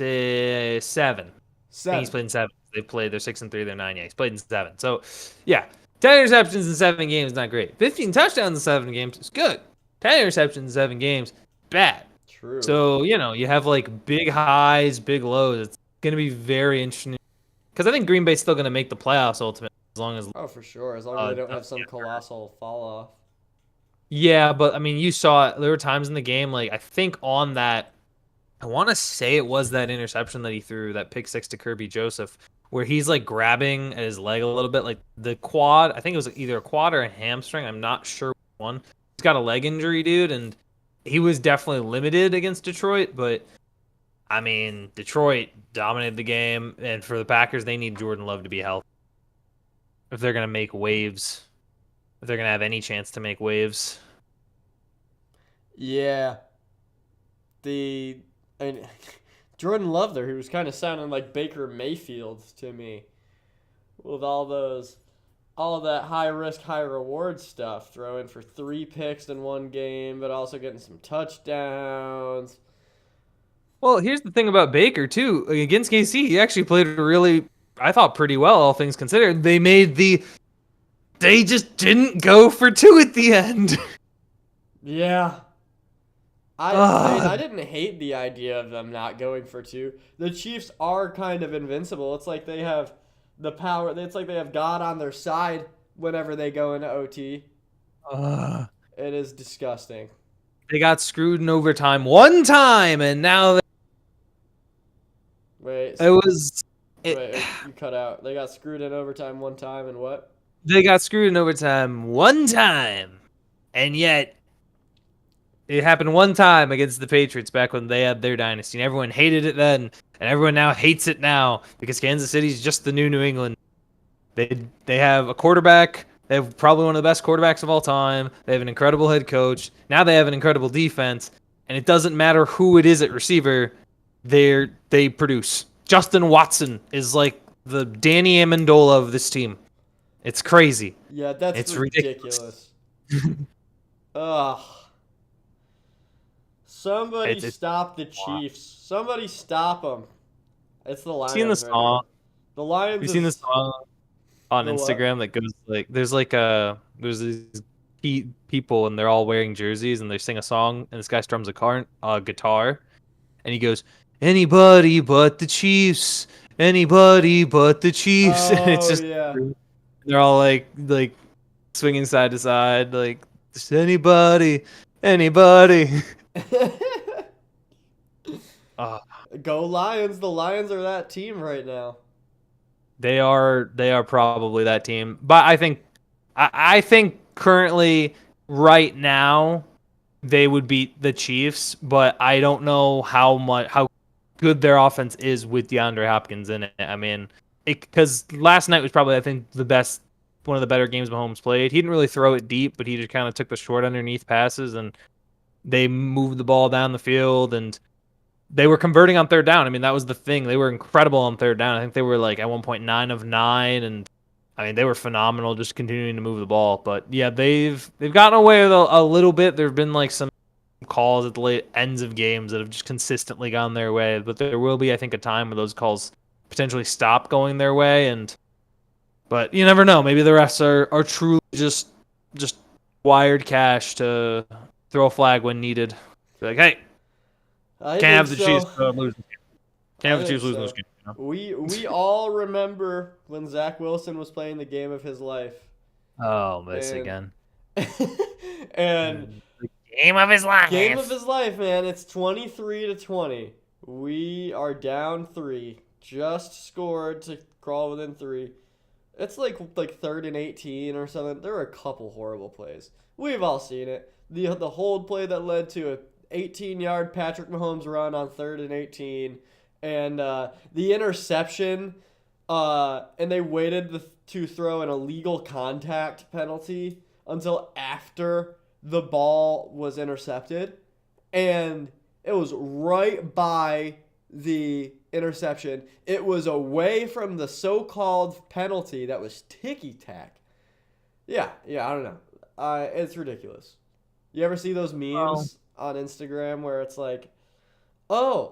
I think he's 7. played in 7. They're 6-3, they're 9. Yeah, he's played in 7. So, yeah, 10 interceptions in 7 games, not great. 15 touchdowns in 7 games is good. 10 interceptions in 7 games, bad. True. So, you have like big highs, big lows. It's going to be very interesting. Because I think Green Bay's still going to make the playoffs ultimately, as long as. Oh, for sure. As long as they don't have some Yeah. colossal fall off. Yeah, but I mean, you saw it. There were times in the game, like I think on that, I want to say it was that interception that he threw, that pick six to Kirby Joseph, where he's like grabbing at his leg a little bit, like the quad. I think it was either a quad or a hamstring. I'm not sure which one. He's got a leg injury, dude, and he was definitely limited against Detroit, but I mean, Detroit dominated the game, and for the Packers, they need Jordan Love to be healthy if they're gonna make waves. If they're gonna have any chance to make waves. Yeah, the and Jordan Love there, he was kind of sounding like Baker Mayfield to me with all of that high risk, high reward stuff, throwing for 3 picks in one game, but also getting some touchdowns. Well, here's the thing about Baker too. Against KC, he actually played really, I thought, pretty well, all things considered. They just didn't go for 2 at the end. Yeah. I didn't hate the idea of them not going for 2. The Chiefs are kind of invincible. It's like they have the power. It's like they have God on their side whenever they go into OT. Uh, It is disgusting. they got screwed in overtime one time, and now Wait, it was it. you cut out. They got screwed in overtime one time and what? They got screwed in overtime one time, and yet it happened one time against the Patriots back when they had their dynasty, and everyone hated it then, and everyone now hates it now because Kansas City's just the new New England. They have a quarterback. They have probably one of the best quarterbacks of all time. They have an incredible head coach. Now they have an incredible defense, and it doesn't matter who it is at receiver. They produce. Justin Watson is like the Danny Amendola of this team. It's crazy. Yeah, that's It's ridiculous. Ugh. Somebody It's stop the Chiefs. Somebody stop them. It's the Lions. seen the right song. now. The Lions. Have you seen the song on The what? Instagram that goes like there's these people and they're all wearing jerseys and they sing a song and this guy strums a guitar and he goes, anybody but the Chiefs, anybody but the Chiefs. And it's Oh just yeah. they're all like swinging side to side, like just anybody. uh, Go Lions. The Lions are that team right now. they are probably that team, but I think currently right now they would beat the Chiefs, but I don't know how good their offense is with DeAndre Hopkins in it. I mean, because last night was probably I think one of the better games Mahomes played. He didn't really throw it deep, but he just kind of took the short underneath passes and they moved the ball down the field and they were converting on third down. I mean, that was the thing. They were incredible on third down. I think they were like at one point 9 of 9, and I mean they were phenomenal just continuing to move the ball. But yeah, they've gotten away with a little bit. There've been like some calls at the late ends of games that have just consistently gone their way. But there will be, I think, a time where those calls potentially stop going their way. But you never know. Maybe the refs are truly just wired cash to throw a flag when needed. Be like, hey, I can't think have the so. Chiefs lose. Can't have the I Chiefs think losing so. this game. You know? We all remember when Zach Wilson was playing the game of his life. Oh, miss And- again. and Game of his life. game of his life, man. It's 23-20. We are down 3. Just scored to crawl within 3. It's like 3rd and 18 or something. There were a couple horrible plays. We've all seen it. The hold play that led to a 18-yard Patrick Mahomes run on 3rd and 18, and the interception. And they waited to throw an illegal contact penalty until after the ball was intercepted, and it was right by the interception. It was away from the so-called penalty that was ticky-tack. Yeah, I don't know. It's ridiculous. You ever see those memes on Instagram where it's like, oh,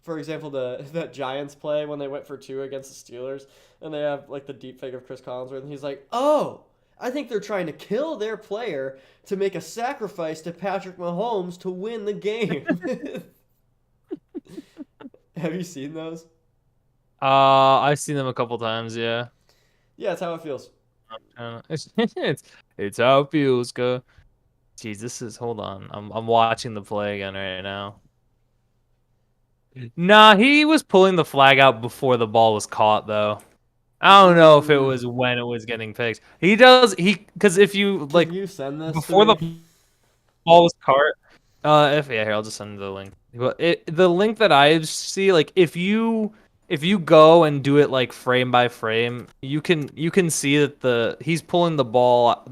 for example, that Giants play when they went for 2 against the Steelers, and they have like the deep fake of Chris Collinsworth, and he's like, oh, I think they're trying to kill their player to make a sacrifice to Patrick Mahomes to win the game. Have you seen those? I've seen them a couple times. Yeah. Yeah, it's how it feels. It's how it feels. Go. Jeez, this is. Hold on. I'm watching the play again right now. Nah, he was pulling the flag out before the ball was caught, though. I don't know if it was when it was getting picked. Because if you like Can you send this before to the me? ball was caught. If yeah, here I'll just send the link. But the link that I see, like if you go and do it like frame by frame, you can see that he's pulling the ball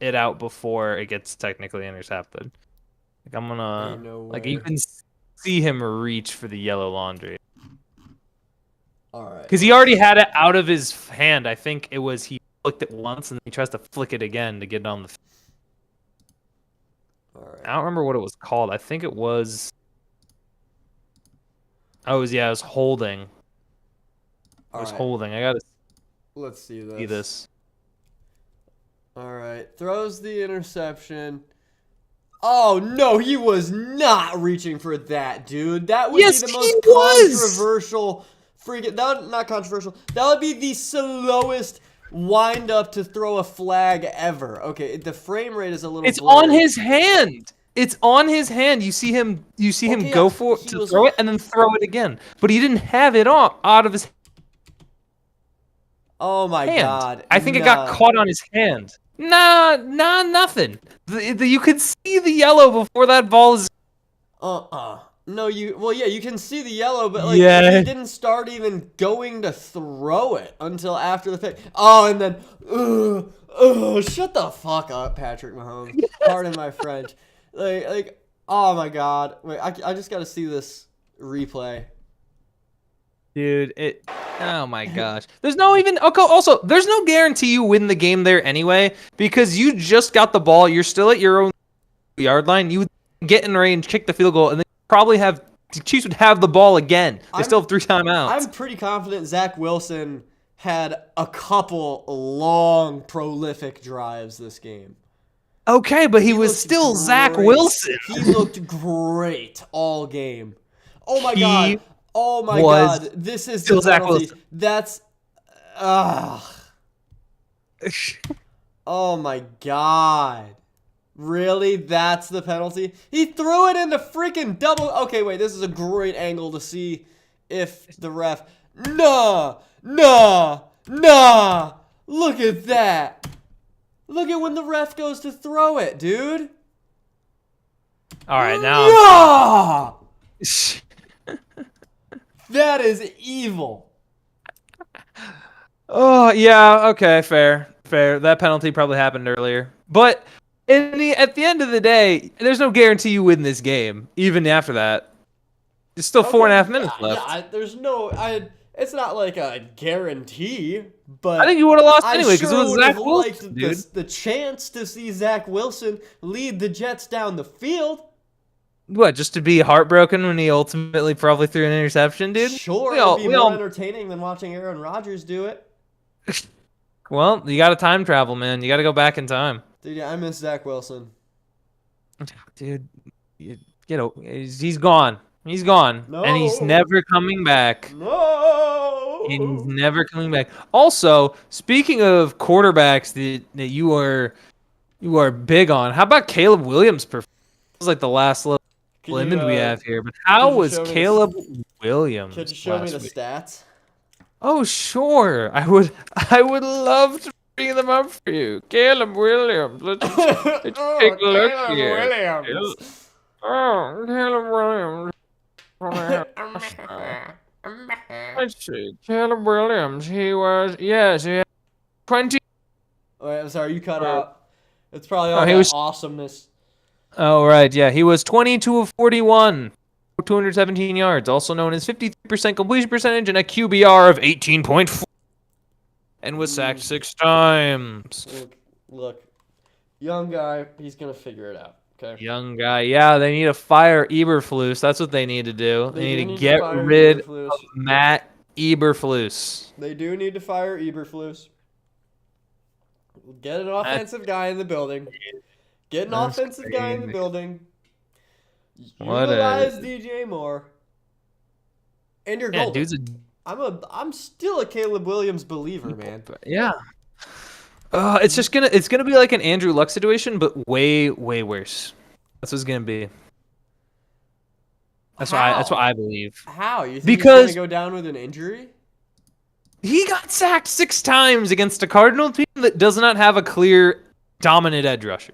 it out before it gets technically intercepted. Like I'm Ain't gonna no like you way. can see him reach for the yellow laundry All right. because he already had it out of his hand. I think it was he flicked it once and then he tries to flick it again to get it on the. All right. I don't remember what it was called. I think it was. Oh, it was holding. It All was right. holding. I gotta Let's see see this. this. All right. Throws the interception. Oh no, he was not reaching for that, dude. That would be Yes, the he most was. controversial freaking not controversial. That would be the slowest wind up to throw a flag ever. Okay, the frame rate is a little It's blurry. on his hand. It's on his hand. You see him. You see him Okay, go yeah, for he to was throw it and then throw it again. But he didn't have it out of his Oh my hand. god. I think it got Nah. caught on his hand. Nothing. You could see the yellow before that ball is. No, you can see the yellow, but like he Yeah. didn't start even going to throw it until after the pick. Oh, and then shut the fuck up, Patrick Mahomes. Pardon my French. Oh my god. Wait, I just got to see this replay. Dude, oh my gosh. There's no even okay, also, there's no guarantee you win the game there anyway because you just got the ball, you're still at your own yard line. You would get in range, kick the field goal, and then probably the Chiefs would have the ball again. They still have 3 timeouts. I'm pretty confident Zach Wilson had a couple long prolific drives this game. Okay, but he was looked still Zach great. Wilson. He looked great all game. Oh my He god. Oh my was god. This is still the Zach penalty. Wilson. That's oh my god. Really? That's the penalty? He threw it in the freaking double. Okay, wait. This is a great angle to see if the ref. Nah. Look at that. Look at when the ref goes to throw it, dude. All right, now Nah! That is evil. Oh, yeah, okay, fair. That penalty probably happened earlier. But at the end of the day, there's no guarantee you win this game, even after that. There's still 4.5 minutes left. Yeah, there's no. It's not like a guarantee, but I think you would have lost I anyway because sure it was would Zach have Wilson, liked dude. the chance to see Zach Wilson lead the Jets down the field. What, just to be heartbroken when he ultimately probably threw an interception, dude? Sure, it'd be more entertaining than watching Aaron Rodgers do it. Well, you got to time travel, man. You got to go back in time. Dude, yeah, I miss Zach Wilson. Dude, he's gone. He's gone. No. And he's never coming back. No. And he's never coming back. Also, speaking of quarterbacks that you are big on, how about Caleb Williams' performance? This is like the last little image we have here. But how was Caleb Williams? Could you show me the week? stats? Oh, sure. I would love to bring them up for you. Caleb Williams. Let's take a look here. Williams. Oh, Caleb Williams. Let's see. Caleb Williams. He had 20. Wait, I'm sorry, you cut out. It's probably all he that was- awesomeness. Oh, right. Yeah, he was 22 of 41. 217 yards, also known as 53% completion percentage and a QBR of 18.4. And was sacked 6 times. Look, young guy, he's going to figure it out. Okay. Young guy. Yeah, they need to fire Eberflus. That's what they need to do. They need to get rid of Matt Eberflus. They do need to fire Eberflus. Get an offensive guy in the building. Get an offensive guy in the building. Utilize DJ Moore. And you're golden. Dude's I'm still a Caleb Williams believer, man. Yeah. It's gonna be like an Andrew Luck situation, but way worse. That's what it's gonna be. That's what I believe. How? You think because he's gonna go down with an injury? He got sacked 6 times against a Cardinal team that does not have a clear dominant edge rusher.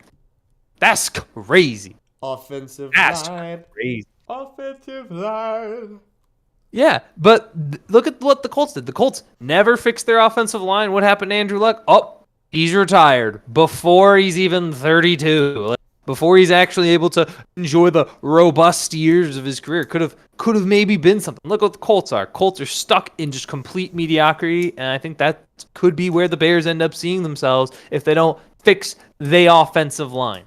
That's crazy. Offensive That's line. crazy. Offensive line. Yeah, but look at what the Colts did. The Colts never fixed their offensive line. What happened to Andrew Luck? Oh, he's retired before he's even 32. Like, before he's actually able to enjoy the robust years of his career. Could have maybe been something. Look what the Colts are. Colts are stuck in just complete mediocrity, and I think that could be where the Bears end up seeing themselves if they don't fix the offensive line.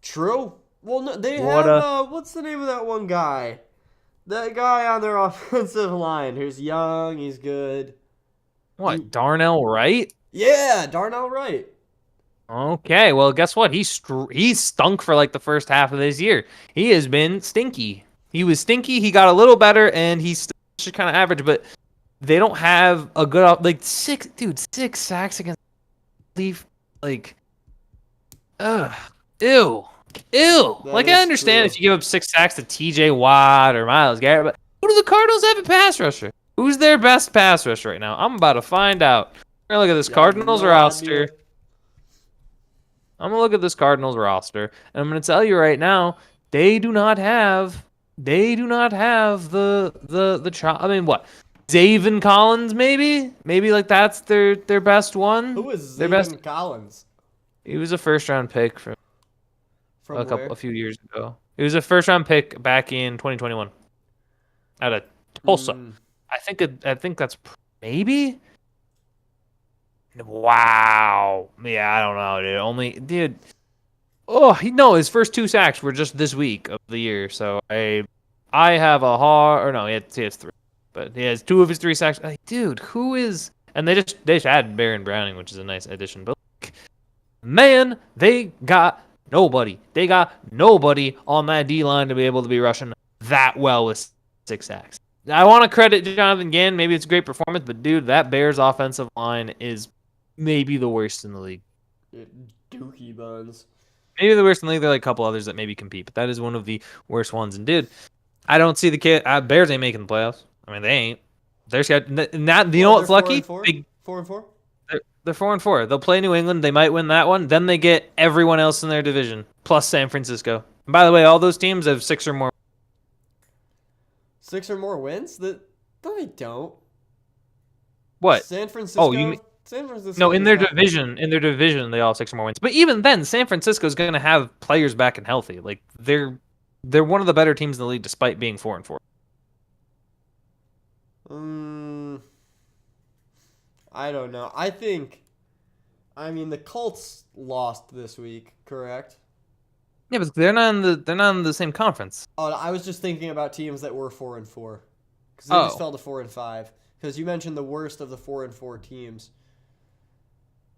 True. Well, no, they What have, a what's the name of that one guy? That guy on their offensive line who's young, he's good. He, Darnell Wright? yeah, Darnell Wright. Okay, well, guess what? He stunk for like the first half of this year. He has been stinky. He was stinky. He got a little better, and he's still just kind of average. But they don't have a good like 6 sacks against Leaf. Like, ugh, ew. That Like I is understand true. if you give up 6 sacks to T.J. Watt or Myles Garrett, but who do the Cardinals have a pass rusher? Who's their best pass rusher right now? I'm about to find out. We're gonna look at this Yeah, I have Cardinals no idea. roster. I'm gonna look at this Cardinals roster, and I'm gonna tell you right now, they do not have I mean, what? Zaven Collins, maybe like that's their best one, Who is their best. Zayvon Collins? He was a first round pick from From a where? few years ago. He was a first round pick back in 2021 out of Tulsa. Mm, I think that's maybe. Wow. Yeah, I don't know, dude. Dude. Oh, no, his first 2 sacks were just this week of the year. So I have a hard, or no, he has 3, but he has 2 of his 3 sacks. Like, dude, who is? And they just added Baron Browning, which is a nice addition. But like, man, they got nobody. They got nobody on that D line to be able to be rushing that well with 6 sacks. I want to credit Jonathan Gann. Maybe it's a great performance, but dude, that Bears offensive line is maybe the worst in the league. Dookie buns. Maybe the worst in the league. There are like a couple others that maybe compete, but that is one of the worst ones. And dude, I don't see the Bears ain't making the playoffs. I mean, they ain't. They're not. You know Well, what's they're four lucky? and four. 4-4. They're 4-4. They'll play New England. They might win that one. Then they get everyone else in their division plus San Francisco. And by the way, all those teams have 6 or more. 6 or more wins? No, they don't. What? San Oh, Francisco. San Francisco no, in does their not. division. In their division, they all have 6 or more wins. But even then, San Francisco's going to have players back and healthy. Like they're one of the better teams in the league, despite being 4-4. I don't know. I mean, the Colts lost this week, correct? Yeah, but they're not in the same conference. Oh, I was just thinking about teams that were 4-4, because they just Oh. fell to 4-5. Because you mentioned the worst of the 4-4 teams.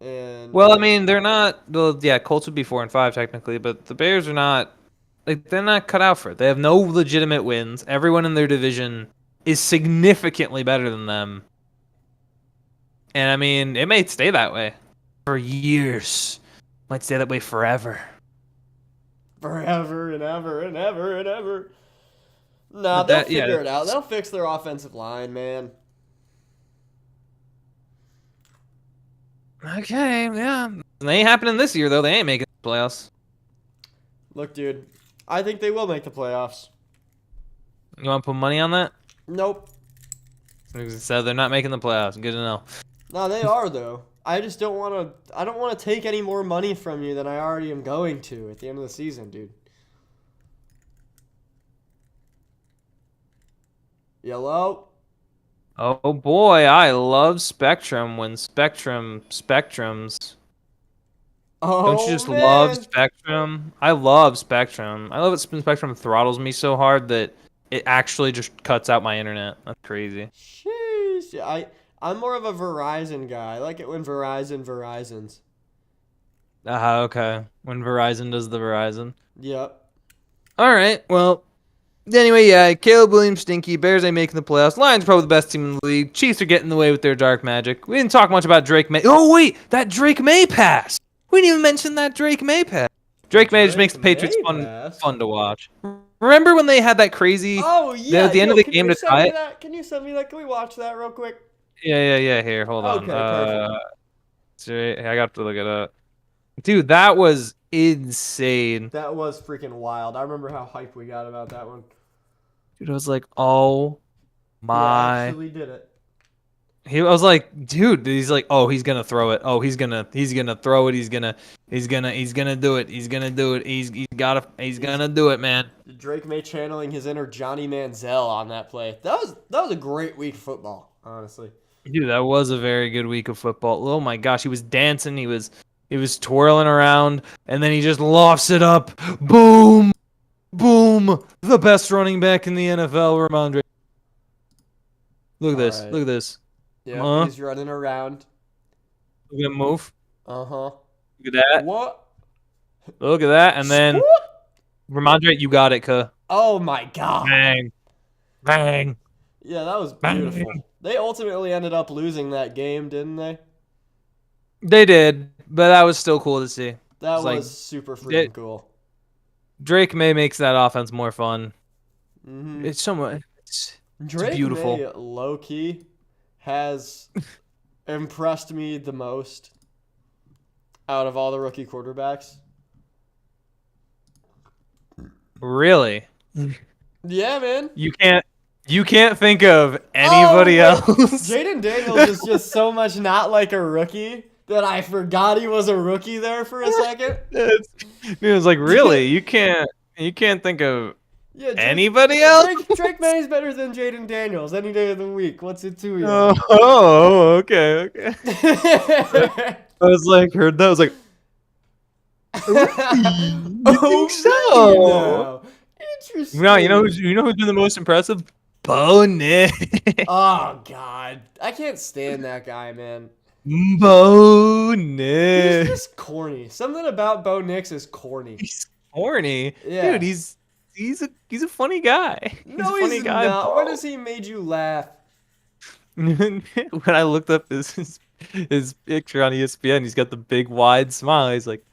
And Well, I mean, they're not. Well, yeah, Colts would be 4-5 technically, but the Bears are not. Like, they're not cut out for it. They have no legitimate wins. Everyone in their division is significantly better than them. And I mean, it may stay that way for years. Might stay that way forever. forever and ever and ever and ever. Nah, But they'll figure it out. They'll fix their offensive line, man. Okay, yeah. It ain't happening this year though. They ain't making the playoffs. Look, dude, I think they will make the playoffs. You want to put money on that? Nope. So they're not making the playoffs. Good to know. No, they are though. I just don't want to. I don't want to take any more money from you than I already am going to at the end of the season, dude. Yellow. Oh boy, I love Spectrum when Spectrums. Oh Don't you just love man. Spectrum? I love Spectrum. I love it when Spectrum throttles me so hard that it actually just cuts out my internet. That's crazy. Sheesh. I'm more of a Verizon guy. I like it when Verizons. Okay. When Verizon does the Verizon. Yep. All right. Well, anyway, yeah, Caleb Williams stinky. Bears ain't making the playoffs. Lions probably the best team in the league. Chiefs are getting in the way with their dark magic. We didn't talk much about Drake May. Oh wait, that Drake May pass. We didn't even mention that Drake May pass. Drake May just makes the Patriots fun to watch. Remember when they had that crazy? Oh yeah. At the end of the game to tie it. Can you send me that? Can we watch that real quick? Yeah. Here, hold on. Okay, perfect. I got to look it up. Dude, that was insane. That was freaking wild. I remember how hyped we got about that one. Dude, I was like, oh He my. actually did it. I was like, dude, he's like, oh, he's gonna throw it. Oh, he's gonna throw it. He's gonna do it. He's gonna do it. He's He's gonna do it, man. Drake May channeling his inner Johnny Manziel on that play. That was a great week of football, honestly. Dude, that was a very good week of football. Oh my gosh, he was dancing. He was twirling around, and then he just lofts it up. Boom, boom. The best running back in the NFL, Ramondre. Look at All this. right. Look at this. Yep, Huh? he's running around. Look at him move. Uh-huh. Look at that. What? Look at that. And then Scoop! Ramondre, you got it, cuh. Oh my god. Bang. Bang. Yeah, that was Bang. beautiful. They ultimately ended up losing that game, didn't they? They did, but that was still cool to see. That It's like, was super freaking cool. Drake May makes that offense more fun. Mm-hmm. It's so much. It's Drake beautiful. May, low-key, has impressed me the most out of all the rookie quarterbacks. Really? Yeah, man. You can't think of anybody Oh, else. wait. Jaden Daniels is just so much not like a rookie that I forgot he was a rookie there for a second. It was like, really? You can't think of Yeah, anybody else? Drake May's better than Jaden Daniels any day of the week. What's it to you? Okay. I was like, heard that. I was like, you think so? No. Interesting. No, you know who's been the most impressive? Bo Nick. Oh God, I can't stand that guy, man. Bo He's Nick. just corny. Something about Bo Nix is corny. He's corny. Yeah. Dude, he's a funny guy. No, a funny he's guy. not. Bo. When has he made you laugh? When I looked up his picture on ESPN, he's got the big wide smile. He's like,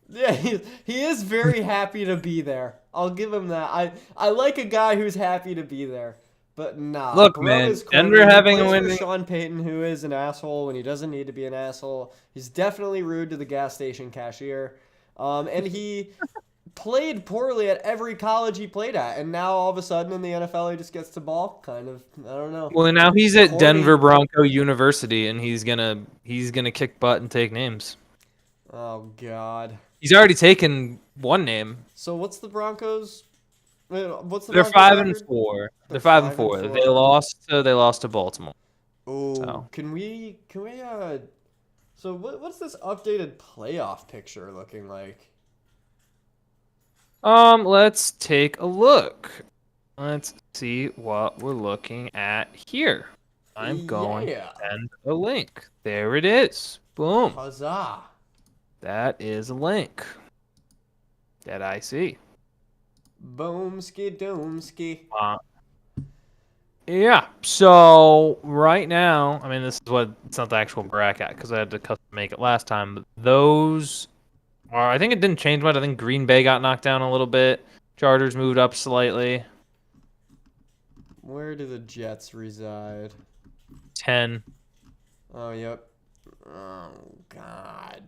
Yeah, he is very happy to be there. I'll give him that. I like a guy who's happy to be there. But nah, look, bro man, is corny. Denver He having a plays for winning. Sean Payton, who is an asshole when he doesn't need to be an asshole. He's definitely rude to the gas station cashier. And he played poorly at every college he played at. And now all of a sudden in the NFL he just gets to ball. Kind of, I don't know. Well, now he's at Corny. Denver Bronco University, and he's gonna kick butt and take names. Oh God. He's already taken one name. So what's the Broncos? What's the They're Broncos 5-4. record? They're 5-4. They lost to Baltimore. Oh, So. can we so what's this updated playoff picture looking like? Let's take a look. Let's see what we're looking at here. I'm going to send a link. There it is. Boom. Huzzah. That is a link that I see. Boomski doomski. Yeah. So right now, I mean, this is what it's not the actual bracket because I had to custom make it last time. But those are, I think it didn't change much. I think Green Bay got knocked down a little bit. Chargers moved up slightly. Where do the Jets reside? 10. Oh, yep. Oh God.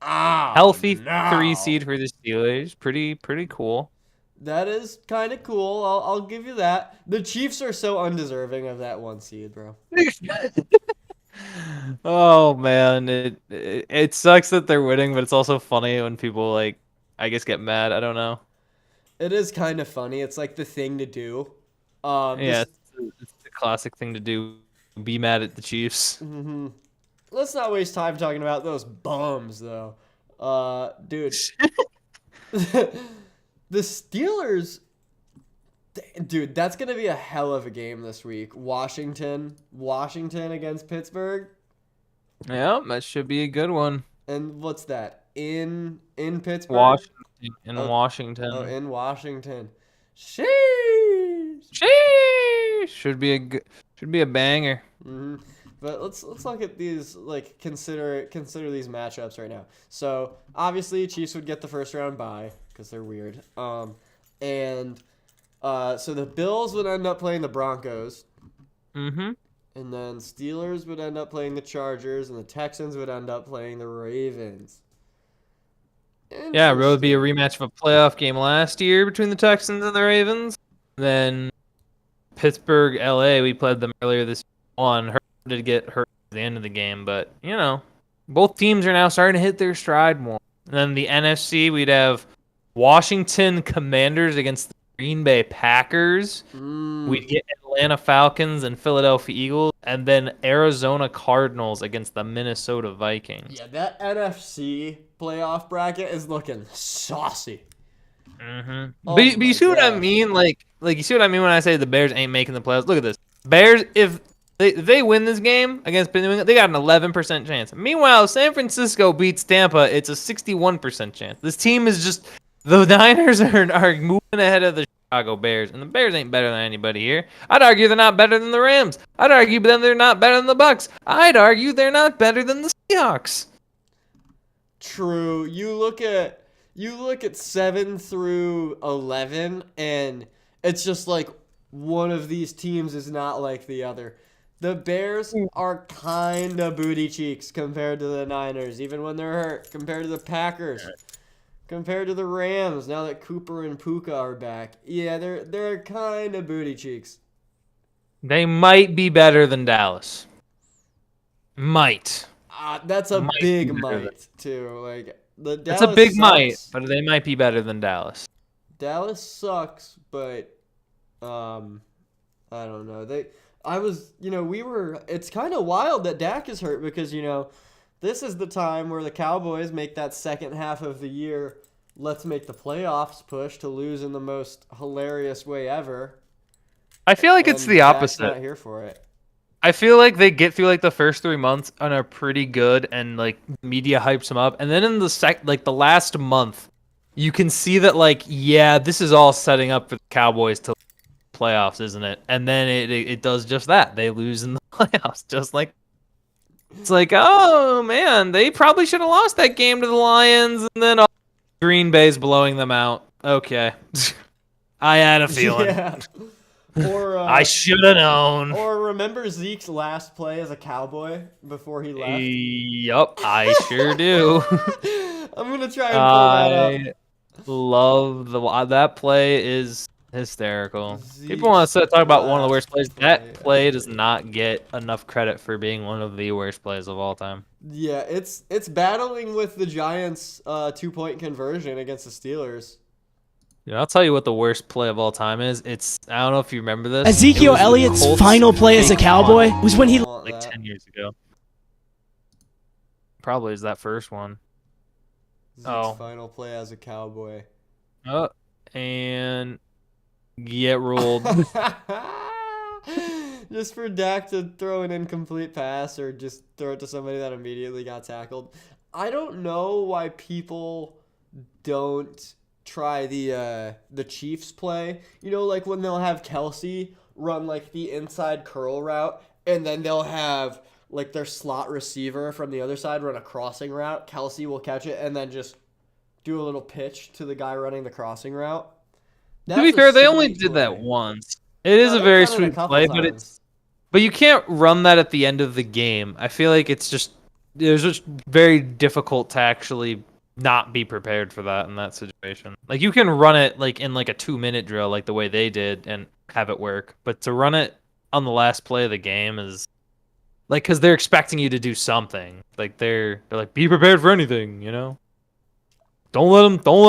Healthy no. 3 seed for the Steelers. Pretty cool. That is kind of cool. I'll give you that. The Chiefs are so undeserving of that 1 seed, bro. Oh man, it sucks that they're winning, but it's also funny when people like, I guess, get mad. I don't know. It is kind of funny. It's like the thing to do. Yeah, it's the classic thing to do. Be mad at the Chiefs. Mm-hmm. Let's not waste time talking about those bums, though. Dude. The Steelers, dude, that's going to be a hell of a game this week. Washington against Pittsburgh. Yeah, that should be a good one. And what's that? In Pittsburgh? Washington. Oh, in Washington. Sheesh. Sheesh. Should be a banger. Mm-hmm. But let's look at these, like, consider these matchups right now. So obviously Chiefs would get the first round bye because they're weird. So the Bills would end up playing the Broncos. Mm-hmm. And then Steelers would end up playing the Chargers, and the Texans would end up playing the Ravens. Yeah, it would be a Interesting. rematch of a playoff game last year between the Texans and the Ravens. Then Pittsburgh, LA, we played them earlier this one. Hurt did get hurt at the end of the game, but both teams are now starting to hit their stride more. And then the NFC, we'd have Washington Commanders against the Green Bay Packers. We'd get Atlanta Falcons and Philadelphia Eagles, and then Arizona Cardinals against the Minnesota Vikings. Yeah, that NFC playoff bracket is looking saucy. Mm-hmm. Oh But my you see what I gosh. mean? Like you see what I mean when I say the Bears ain't making the playoffs? Look at this. Bears, if they win this game against New England, they got an 11% chance. Meanwhile, San Francisco beats Tampa, it's a 61% chance. This team is just the Niners are moving ahead of the Chicago Bears, and the Bears ain't better than anybody here. I'd argue they're not better than the Rams. I'd argue then they're not better than the Bucks. I'd argue they're not better than the Seahawks. True. You look at 7 through 11, and it's just like one of these teams is not like the other. The Bears are kind of booty cheeks compared to the Niners, even when they're hurt. Compared to the Packers, compared to the Rams. Now that Cooper and Puka are back, yeah, they're kind of booty cheeks. They might be better than Dallas. Might. That's a Might be big better than might too. Like the That's a Dallas big might, sucks. but they might be better than Dallas. Dallas sucks, but I don't know. I was, it's kind of wild that Dak is hurt because, this is the time where the Cowboys make that second half of the year, let's make the playoffs push to lose in the most hilarious way ever. I feel like it's And the Dak's opposite. not here for it. I feel like they get through like the first 3 months and are pretty good, and like media hypes them up, and then in the last month, you can see that yeah, this is all setting up for the Cowboys to playoffs, isn't it? And then it does just that. They lose in the playoffs, just like it's like, oh man, they probably should have lost that game to the Lions, and then Green Bay's blowing them out. Okay, I had a feeling. Yeah. Or I should have known. or remember Zeke's last play as a Cowboy before he left? Yup, I sure do. I'm gonna try and pull that up. I love that play is hysterical. People want Zeke's to talk about one of the worst last plays. play That play ever. does not get enough credit for being one of the worst plays of all time. Yeah, it's battling with the Giants' 2-point conversion against the Steelers. Yeah, I'll tell you what the worst play of all time is. I don't know if you remember this. Ezekiel Elliott's final play as a Cowboy was when he like 10 years ago. Probably is that first one. Zeke's final play as a Cowboy. Oh, and get ruled. Just for Dak to throw an incomplete pass or just throw it to somebody that immediately got tackled. I don't know why people don't try the Chiefs play. Like when they'll have Kelsey run like the inside curl route, and then they'll have like their slot receiver from the other side run a crossing route. Kelsey will catch it and then just do a little pitch to the guy running the crossing route. To be That's a fair, they only sweet did that play. once. It is No, a they've very done it a sweet couple play, times. but you can't run that at the end of the game. I feel like it's just very difficult to actually not be prepared for that in that situation. Like you can run it like in like a 2-minute drill, like the way they did, and have it work. But to run it on the last play of the game is like because they're expecting you to do something. Like they're like be prepared for anything, Don't let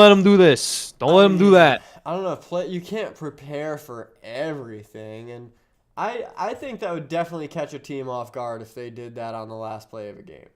them do this. Don't let them do that. I don't know. You can't prepare for everything, and I think that would definitely catch a team off guard if they did that on the last play of a game.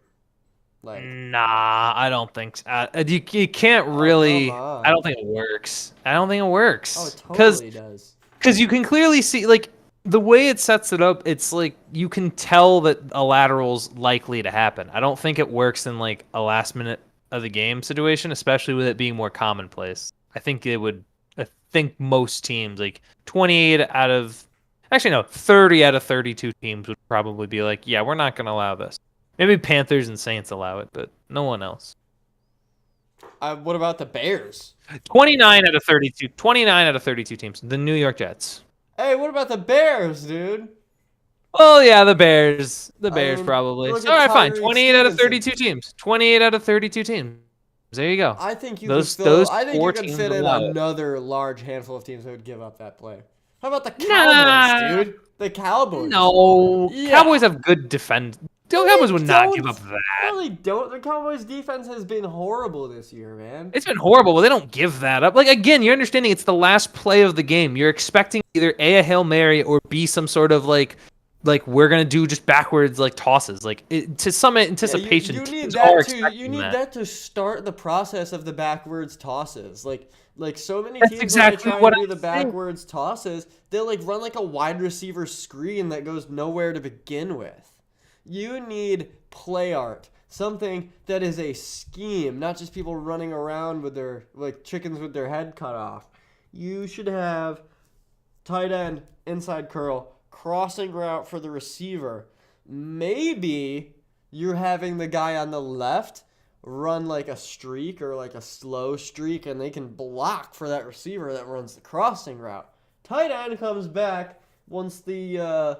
Like, Nah, I don't think so. You can't really. come on. I don't think it works. I don't think it works. Oh, it totally does. Because you can clearly see, like, the way it sets it up, it's like you can tell that a lateral's likely to happen. I don't think it works in, like, a last minute of the game situation, especially with it being more commonplace. I think it would. I think most teams, like 28 out of. Actually, no, 30 out of 32 teams would probably be like, yeah, we're not going to allow this. Maybe Panthers and Saints allow it, but no one else. What about the Bears? 29 out of 32. 29 out of 32 teams. The New York Jets. Hey, what about the Bears, dude? Well, yeah, the Bears. The I Bears mean, probably. look All at right, fine. Tyreek 28 out of Stevenson. 32 teams. 28 out of 32 teams. There you go. I think you could Those fill. those I think you four could teams fit in allow it. another large handful of teams that would give up that play. How about the Cowboys, Nah, dude? The Cowboys. no. Yeah. Cowboys have good defense. The No, Cowboys they would not give don't. up that. No, they don't. The Cowboys' defense has been horrible this year, man. It's been horrible, but they don't give that up. Like, again, you're understanding it's the last play of the game. You're expecting either A, a Hail Mary, or B, some sort of like we're gonna do just backwards like tosses. Like to some anticipation, you need teams that are to expecting that. start the process of the backwards tosses. Like so many That's teams exactly when they try what and do I'm the saying. backwards tosses, they'll like run like a wide receiver screen that goes nowhere to begin with. You need play art. Something that is a scheme, not just people running around with their like chickens with their head cut off. You should have tight end, inside curl, crossing route for the receiver. Maybe you're having the guy on the left run like a streak or like a slow streak, and they can block for that receiver that runs the crossing route. Tight end comes back once the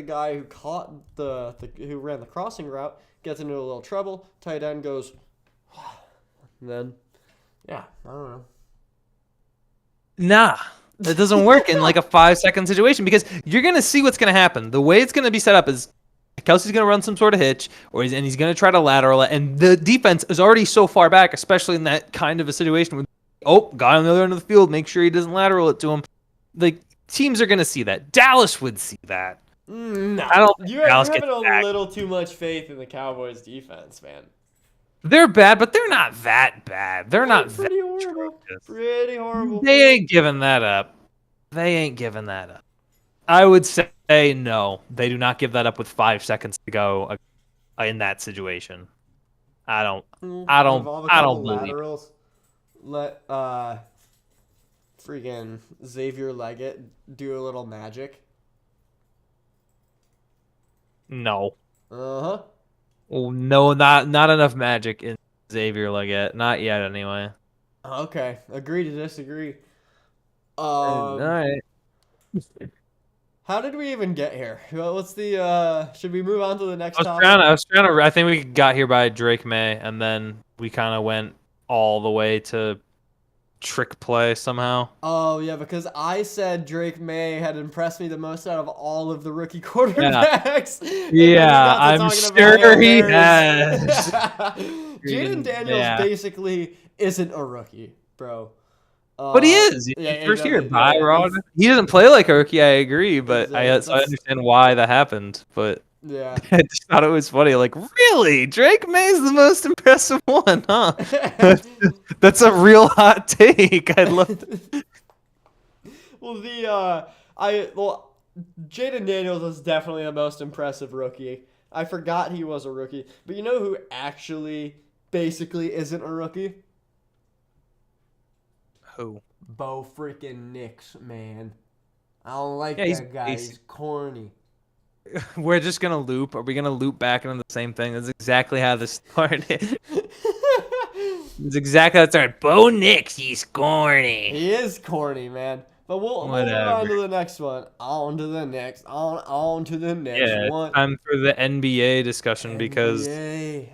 guy who caught who ran the crossing route gets into a little trouble. Tight end goes, and then yeah, I don't know. Nah, that doesn't work in like a 5-second situation because you're gonna see what's gonna happen. The way it's gonna be set up is Kelsey's gonna run some sort of hitch, and he's gonna try to lateral it, and the defense is already so far back, especially in that kind of a situation. Guy on the other end of the field, make sure he doesn't lateral it to him. Like teams are gonna see that. Dallas would see that. No, I don't think you're Dallas having gets a back. little too much faith in the Cowboys defense, man. They're bad, but they're not that bad. They're not that Pretty horrible. atrocious. Pretty horrible. They ain't giving that up. They ain't giving that up. I would say no. They do not give that up with 5 seconds to go in that situation. I don't. I don't. Involve a I couple don't believe. laterals. Let freaking Xavier Leggett do a little magic. No. Uh-huh. Oh, no, not enough magic in Xavier Leggett. Not yet, anyway. Okay. Agree to disagree. All right. How did we even get here? What's the should we move on to the next topic? I was trying to. I think we got here by Drake May, and then we kind of went all the way to trick play somehow. Oh, yeah, because I said Drake May had impressed me the most out of all of the rookie quarterbacks. Yeah, I'm sure he has. Jaden Daniels basically isn't a rookie, bro. But he is. First year. He doesn't play like a rookie, I agree, but I understand why that happened. But yeah, I just thought it was funny. Like, really? Drake May's the most impressive one, huh? That's a real hot take. I love it. Well, Jaden Daniels is definitely the most impressive rookie. I forgot he was a rookie. But you know who actually basically isn't a rookie? Who? Bo freaking Nix, man. I don't like Yeah, that guy. He's corny. We're just going to loop. Are we going to loop back into the same thing? That's exactly how this started. It's exactly how it started. Bo Nix, he's corny. He is corny, man. But we'll move on to the next one. On to the next. On to the next one. Time for the NBA discussion because NBA.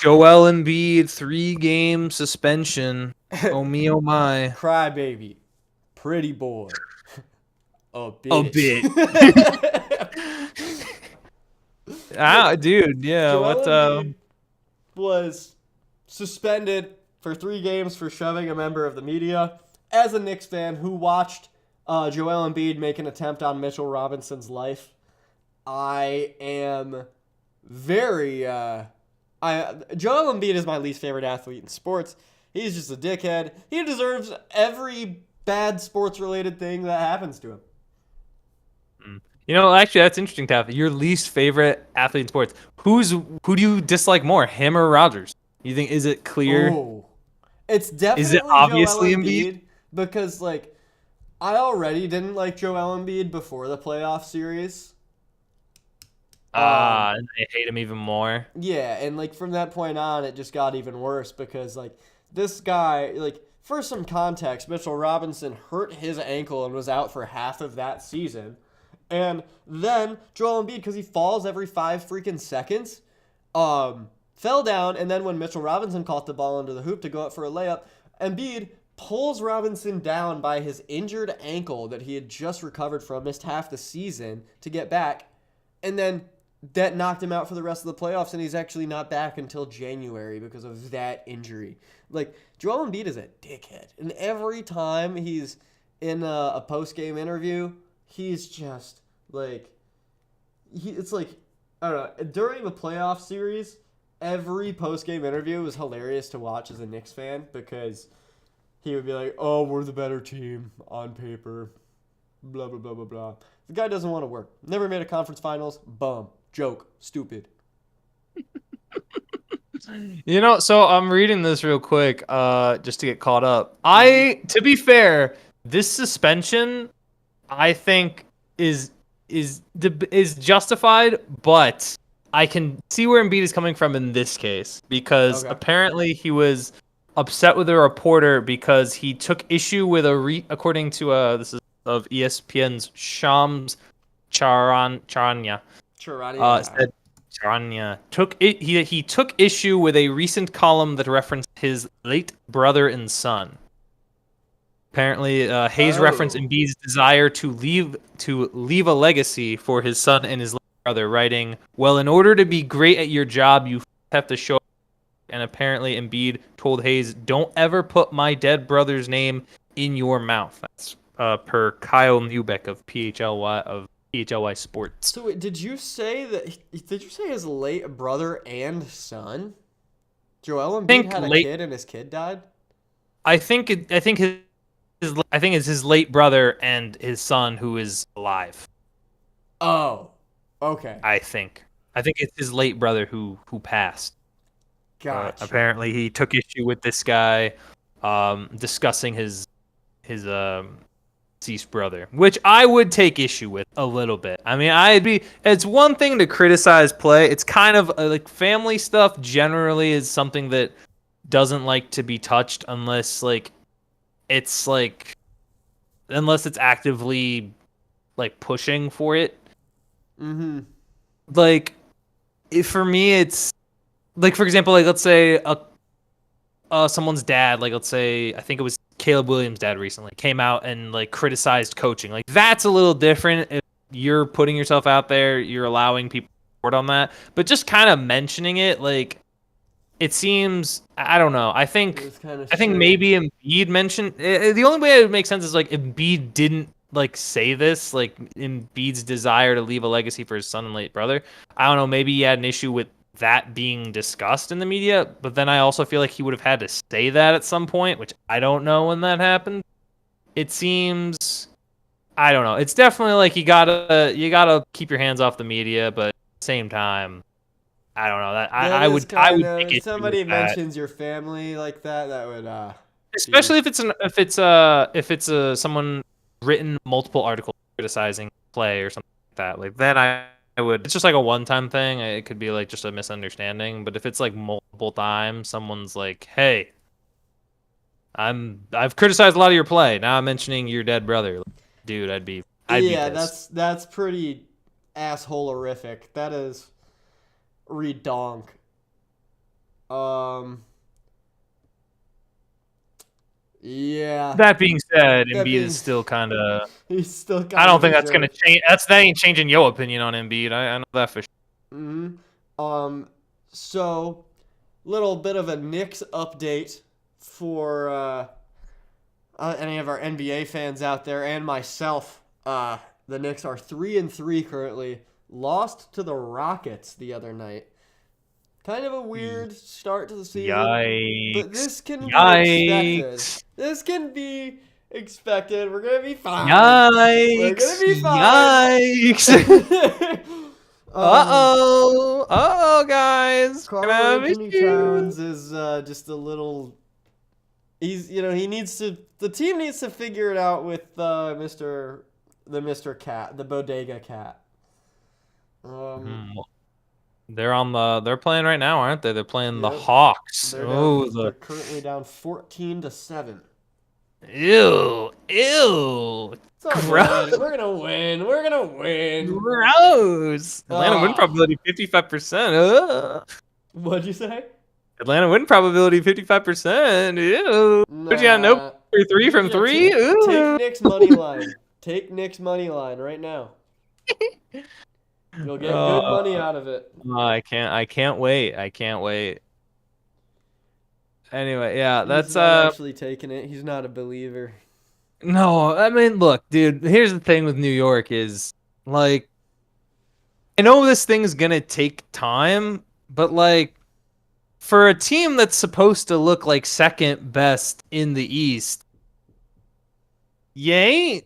Joel Embiid, 3-game suspension. Oh me, oh my. Crybaby. Pretty boy. A bit. A bit. Dude, yeah. Joel What? Embiid was suspended for 3 games for shoving a member of the media. As a Knicks fan who watched Joel Embiid make an attempt on Mitchell Robinson's life, I am very. Joel Embiid is my least favorite athlete in sports. He's just a dickhead. He deserves every bad sports-related thing that happens to him. You know, actually, that's interesting, Taff. Your least favorite athlete in sports. Who do you dislike more, him or Rodgers? You think is it clear? Oh, it's definitely Is it obviously Joel Embiid? Because like I already didn't like Joel Embiid before the playoff series. And I hate him even more. Yeah, and like from that point on, it just got even worse because like this guy, like for some context, Mitchell Robinson hurt his ankle and was out for half of that season. And then Joel Embiid, because he falls every 5 freaking seconds, fell down. And then when Mitchell Robinson caught the ball under the hoop to go up for a layup, Embiid pulls Robinson down by his injured ankle that he had just recovered from, missed half the season to get back. And then that knocked him out for the rest of the playoffs, and he's actually not back until January because of that injury. Like, Joel Embiid is a dickhead. And every time he's in a post-game interview, he's just, like, it's like, I don't know, during the playoff series, every post-game interview was hilarious to watch as a Knicks fan because he would be like, oh, we're the better team on paper, blah, blah, blah, blah, blah. The guy doesn't want to work. Never made a conference finals. Bum. Joke. Stupid. So I'm reading this real quick, just to get caught up. To be fair, this suspension, I think is justified, but I can see where Embiid is coming from in this case because apparently he was upset with a reporter because he took issue with according to this is of ESPN's Shams Charania. Said Charania he took issue with a recent column that referenced his late brother and son. Apparently, Hayes referenced Embiid's desire to leave a legacy for his son and his late brother, writing, "Well, in order to be great at your job, you have to show." And apparently, Embiid told Hayes, "Don't ever put my dead brother's name in your mouth." That's per Kyle Neubeck of PHLY Sports. So wait, did you say his late brother and son? Joel Embiid had a kid and his kid died? I think it's his late brother and his son who is alive. Oh, okay. I think it's his late brother who passed. Gotcha. Apparently, he took issue with this guy discussing his deceased brother, which I would take issue with a little bit. I mean, it's one thing to criticize play. It's kind of like family stuff generally is something that doesn't like to be touched unless it's actively like pushing for it. Mm-hmm. Like, for me, it's like, for example, like let's say someone's dad, like let's say I think it was Caleb Williams' dad recently came out and like criticized coaching. Like that's a little different. If you're putting yourself out there, you're allowing people to report on that. But just kind of mentioning it, like it seems, I don't know. I think maybe Embiid mentioned the only way it would make sense is like Embiid didn't like say this, like Embiid's desire to leave a legacy for his son and late brother. I don't know. Maybe he had an issue with that being discussed in the media, but then I also feel like he would have had to say that at some point, which I don't know when that happened. It seems, I don't know. It's definitely like you gotta keep your hands off the media, but at the same time, I don't know. That I would think if somebody mentions your family like that would especially if it's someone written multiple articles criticizing play or something like that. Like then I would. It's just like a one-time thing. It could be like just a misunderstanding. But if it's like multiple times, someone's like, "Hey, I've criticized a lot of your play. Now I'm mentioning your dead brother." Dude, I'd be pissed. that's pretty asshole-horrific. That is redonk. Yeah. That being said, Embiid is still kind of. He's still. I don't think that's gonna change. That ain't changing your opinion on Embiid. I know that for sure. Mm-hmm. So, little bit of a Knicks update for any of our NBA fans out there and myself. The Knicks are 3-3 currently. Lost to the Rockets the other night. Kind of a weird start to the season. Yikes. But this can be expected. This can be expected. We're going to be fine. Yikes. We're going to be fine. Yikes. Uh-oh, guys. Karl Anthony Towns is just a little... the team needs to figure it out with Mr. Cat, the Bodega Cat. They're playing right now, aren't they? They're playing the Hawks. They're currently down 14-7. Ew. It's all Gross. good. We're gonna win. We're gonna win. Gross. Atlanta win Ah. probability 55%. Ugh. What'd you say? Atlanta win probability 55%. Ew. What you got? Nope. Nah. 3 from Yeah, 3. take Ooh. Nick's money line. Take Nick's money line right now. You'll get good money out of it. Oh, I can't wait. I can't wait. Anyway, yeah, He's that's not actually taking it. He's not a believer. no, I mean, look, dude, here's the thing with New York is like I know this thing's gonna take time, but like for a team that's supposed to look like second best in the East, you ain't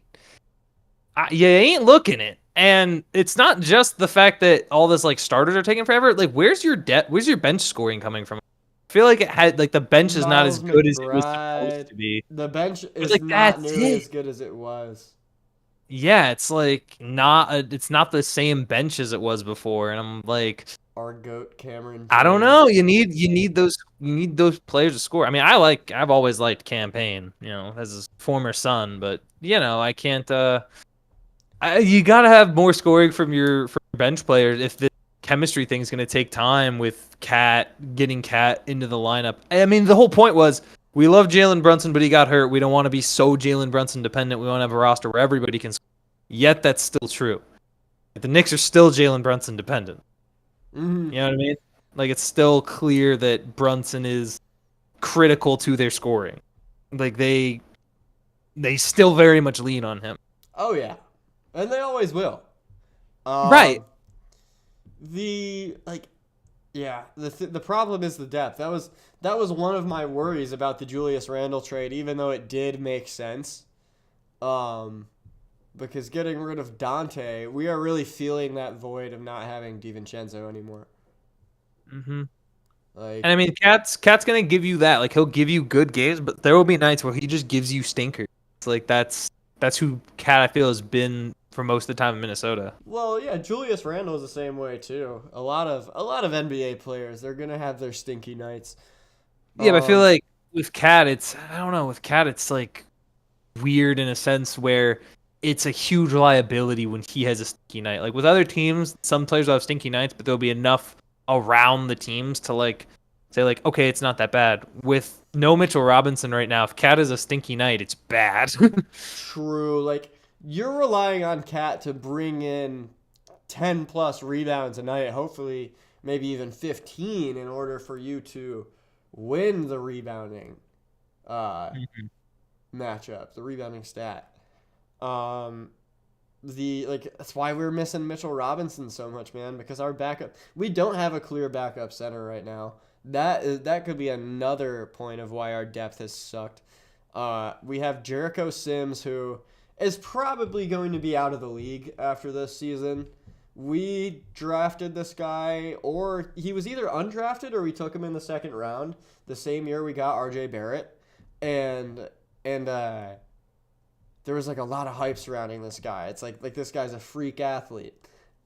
you ain't looking it. And it's not just the fact that all this like starters are taking forever. Like, where's your where's your bench scoring coming from? I feel like it had like the bench is not as Miles good as it was supposed McBride. to be. The bench It's is like not that's nearly it. as good as it was. Yeah, it's like it's not the same bench as it was before, and I'm like, Our goat Cameron I don't James. know. You need those players to score. I mean, I've always liked Campaign, you know, as his former son, but you know, I can't. You gotta have more scoring from your bench players if the chemistry thing's gonna take time with getting Cat into the lineup. I mean, the whole point was we love Jalen Brunson, but he got hurt. We don't want to be so Jalen Brunson dependent. We want to have a roster where everybody can score. Yet that's still true. The Knicks are still Jalen Brunson dependent. Mm-hmm. You know what I mean? Like it's still clear that Brunson is critical to their scoring. Like they still very much lean on him. Oh yeah, and they always will. Right. The like, yeah. The problem is the depth. That was one of my worries about the Julius Randle trade, even though it did make sense. Because getting rid of Dante, we are really feeling that void of not having DiVincenzo anymore. Mm-hmm. Like, And I mean, Cat's gonna give you that. Like he'll give you good games, but there will be nights where he just gives you stinkers. It's like that's who Cat I feel has been for most of the time in Minnesota. well, yeah, Julius Randle is the same way too. A lot of NBA players, they're gonna have their stinky nights. Yeah, but I feel Um, like with Cat, I don't know. With Cat, it's like weird in a sense where it's a huge liability when he has a stinky night. Like with other teams, some players will have stinky nights, but there'll be enough around the teams to like say like, okay, it's not that bad. With no Mitchell Robinson right now, if Cat has a stinky night, it's bad. True. Like, you're relying on Cat to bring in 10 plus rebounds a night, hopefully maybe even 15 in order for you to win the rebounding matchup, the rebounding stat. That's why we're missing Mitchell Robinson so much, man, because our backup, we don't have a clear backup center right now. That could be another point of why our depth has sucked. We have Jericho Sims, who is probably going to be out of the league after this season. We drafted this guy, or he was either undrafted or we took him in the second round the same year we got RJ Barrett, and there was like a lot of hype surrounding this guy. It's like this guy's a freak athlete,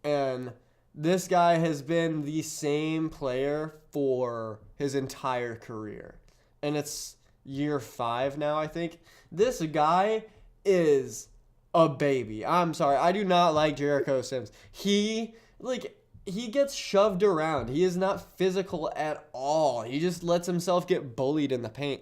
and this guy has been the same player for his entire career, and it's year 5 now, I think. This guy is a baby. I'm sorry, I do not like Jericho Sims. He gets shoved around. He is not physical at all. He just lets himself get bullied in the paint.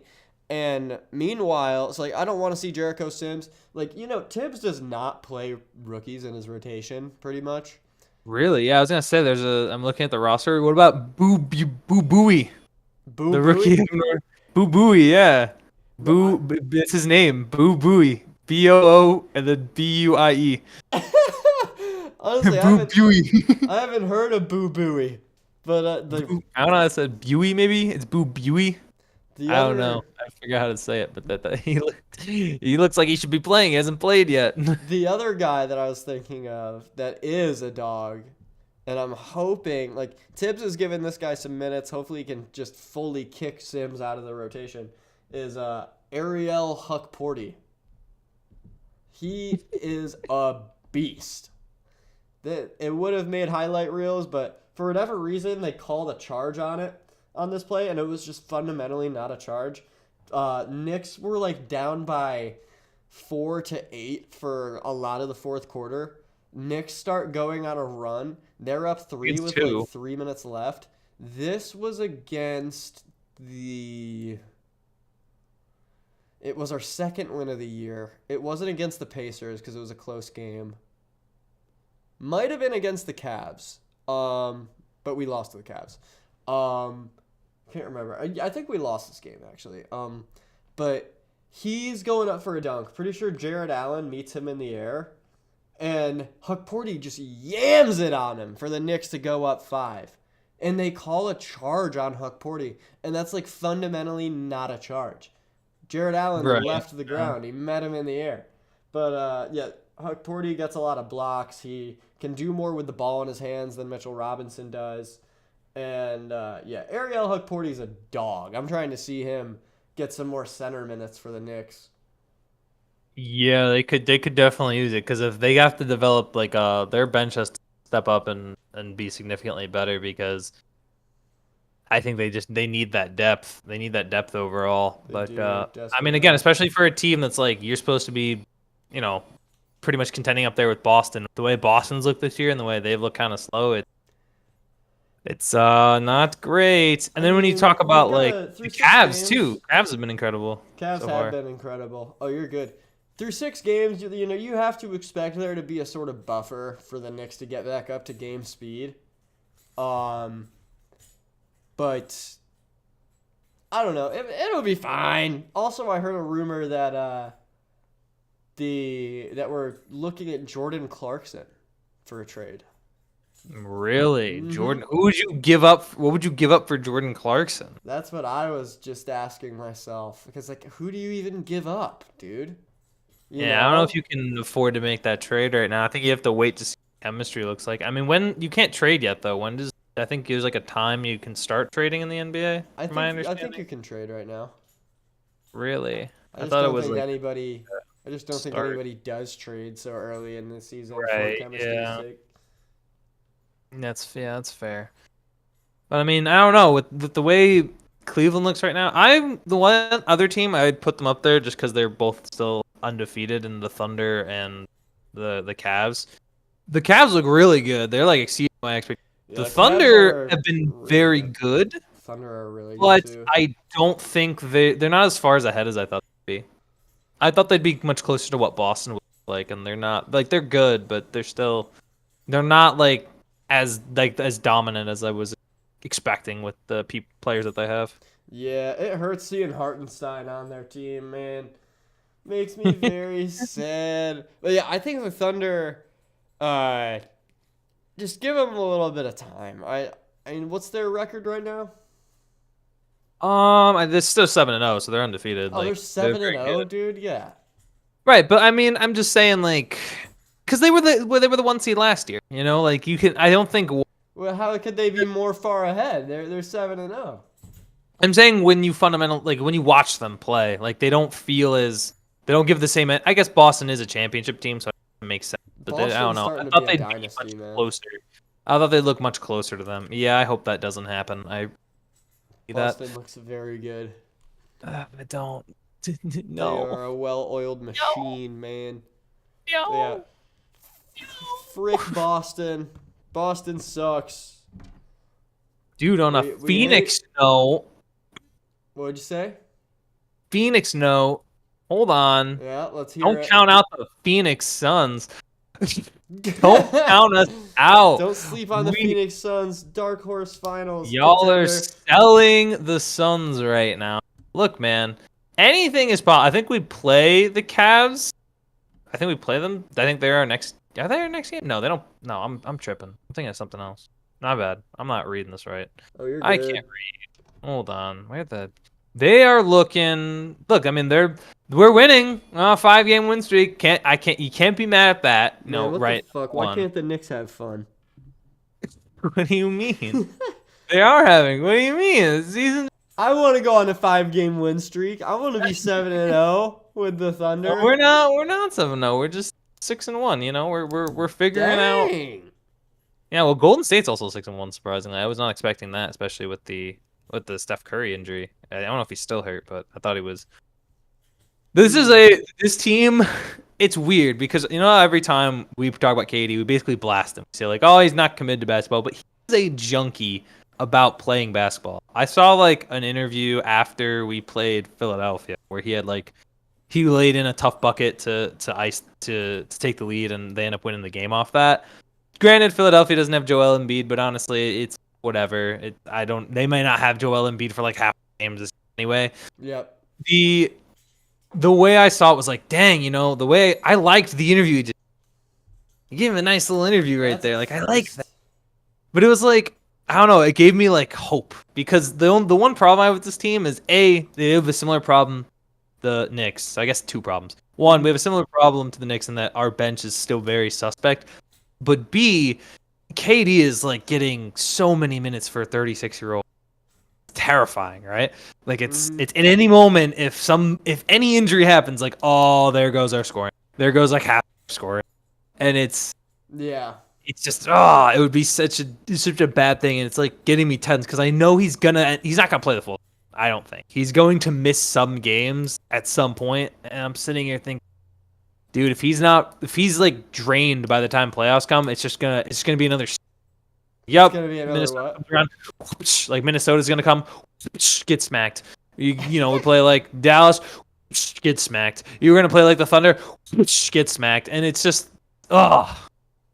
And meanwhile, it's like I don't want to see Jericho Sims. Like, Tibbs does not play rookies in his rotation, pretty much. Really? Yeah, I was gonna say I'm looking at the roster. What about Bowie? Boo The Booey? rookie Bowie, yeah. That's his name. Bowie. Boo and then Buie. Honestly, Bowie. I haven't heard of Boo Booey, but I don't know. I said Buie maybe. It's Buie. the I other don't know. I forgot how to say it, but that he looks like he should be playing. He hasn't played yet. the other guy that I was thinking of that is a dog, and I'm hoping like Tibbs has given this guy some minutes. Hopefully, he can just fully kick Sims out of the rotation. Is Ariel Huckporty. He is a beast. It would have made highlight reels, but for whatever reason, they called a charge on this play, and it was just fundamentally not a charge. Knicks were like down by 4-8 for a lot of the fourth quarter. Knicks start going on a run. They're up 3 It's with two. like 3 minutes left. This was against the. It was our second win of the year. It wasn't against the Pacers because it was a close game. Might have been against the Cavs. But we lost to the Cavs. Can't remember. I think we lost this game actually. But he's going up for a dunk. Pretty sure Jared Allen meets him in the air, and Huckporty just yams it on him for the Knicks to go up 5. And they call a charge on Huckporty, and that's like fundamentally not a charge. Jared Allen left the ground. He met him in the air. But yeah, Huckporty gets a lot of blocks. He can do more with the ball in his hands than Mitchell Robinson does. And yeah, Ariel Huckporty's a dog. I'm trying to see him get some more center minutes for the Knicks. Yeah, they could definitely use it because if they have to develop like their bench has to step up and be significantly better because I think they need that depth. They need that depth overall. They do, I mean, again, especially for a team that's like you're supposed to be, pretty much contending up there with Boston. The way Boston's looked this year and the way they've looked kind of slow, it's not great. And then when you talk about like the Cavs too, Cavs have been incredible. Cavs so have far. been incredible. Oh, you're good. Through 6 games, you have to expect there to be a sort of buffer for the Knicks to get back up to game speed. But I don't know. It'll be fine. Also, I heard a rumor that that we're looking at Jordan Clarkson for a trade. Really, Mm-hmm. Jordan? Who would you give up? What would you give up for Jordan Clarkson? That's what I was just asking myself. Because like, who do you even give up, dude? I don't know if you can afford to make that trade right now. I think you have to wait to see what chemistry looks like. I mean, when you can't trade yet though. I think there's like a time you can start trading in the NBA? I my understanding. think you can trade right now. Really? I thought it was think like anybody. I just don't think start. anybody does trade so early in the season for Right, chemistry's sake. That's fair. But I mean, I don't know with the way Cleveland looks right now. I'm the one other team I'd put them up there just because they're both still undefeated in the Thunder and the Cavs. The Cavs look really good. They're like exceeding my expectations. Yeah, the Cavs Thunder are have been really very good. good, Thunder are really but good too. I don't think they're not as far as ahead as I thought they'd be. I thought they'd be much closer to what Boston was like, and they're not. Like they're good, but they're not like as dominant as I was expecting with the players that they have. Yeah, it hurts seeing Hartenstein on their team, man. Makes me very sad. But yeah, I think the Thunder, just give them a little bit of time. I mean, what's their record right now? They're still 7-0, so they're undefeated. Oh, they're 7-0, dude. Yeah. Right, but I mean, I'm just saying, like, because they were the 1 seed last year. Like you can. I don't think. Well, how could they be more far ahead? They're 7-0. I'm saying when you when you watch them play, like they don't feel as they don't give the same. I guess Boston is a championship team, so it makes sense. But I don't know. I thought they'd be much closer. I thought they'd look much closer to them. Yeah, I hope that doesn't happen. Boston looks very good. I don't. They are a well-oiled machine, man. No. Yeah. Frick Boston. Boston sucks. Dude, on a Phoenix note. What'd you say? Phoenix note. Hold on. Yeah, let's hear Don't it. count out the Phoenix Suns. Don't count us out. Don't sleep on the Phoenix Suns dark horse finals. Y'all are selling the Suns right now. Look, man. Anything is possible. I think we play the Cavs. I think we play them. I think they're our next. Are they our next game? No, they don't. No, I'm tripping. I'm thinking of something else. Not bad. I'm not reading this right. Oh, you're good. I can't read. Hold on. Where the? They are looking. Look, I mean, we're winning. 5-game win streak. You can't be mad at that. No, Man, what right? The fuck? Why can't the Knicks have fun? What do you mean? They are having. What do you mean? The season. I want to go on a 5-game win streak. I want to be 7-0 with the Thunder. We're not 7-0. We're just 6-1. We're figuring it out. Yeah, well, Golden State's also 6-1. Surprisingly, I was not expecting that, especially with the Steph Curry injury. I don't know if he's still hurt, but I thought he was. This team. It's weird because every time we talk about KD, we basically blast him. Say like, oh, he's not committed to basketball, but he's a junkie about playing basketball. I saw like an interview after we played Philadelphia where he laid in a tough bucket to take the lead, and they end up winning the game off that. Granted, Philadelphia doesn't have Joel Embiid, but honestly, it's whatever. They might not have Joel Embiid for like half the games anyway. Yep. The way I saw it was like, dang, the way I liked the interview. He gave him a nice little interview right there. Like, I like that. But it was like, I don't know, it gave me like hope because the one problem I have with this team is they have a similar problem the Knicks. So I guess two problems. One, we have a similar problem to the Knicks in that our bench is still very suspect. But B, KD is like getting so many minutes for a 36-year-old. Terrifying, right? Like it's at any moment if any injury happens, like, oh, there goes our scoring. There goes like half scoring. And it's just it would be such a bad thing, and it's like getting me tense because I know he's not gonna play the full. I don't think he's going to miss some games at some point, and I'm sitting here thinking, dude, if he's like drained by the time playoffs come, it's just gonna be another. Yep, it's gonna be another what? Around, like Minnesota's gonna come, get smacked. We play like Dallas, get smacked. You're gonna play like the Thunder, get smacked, and it's just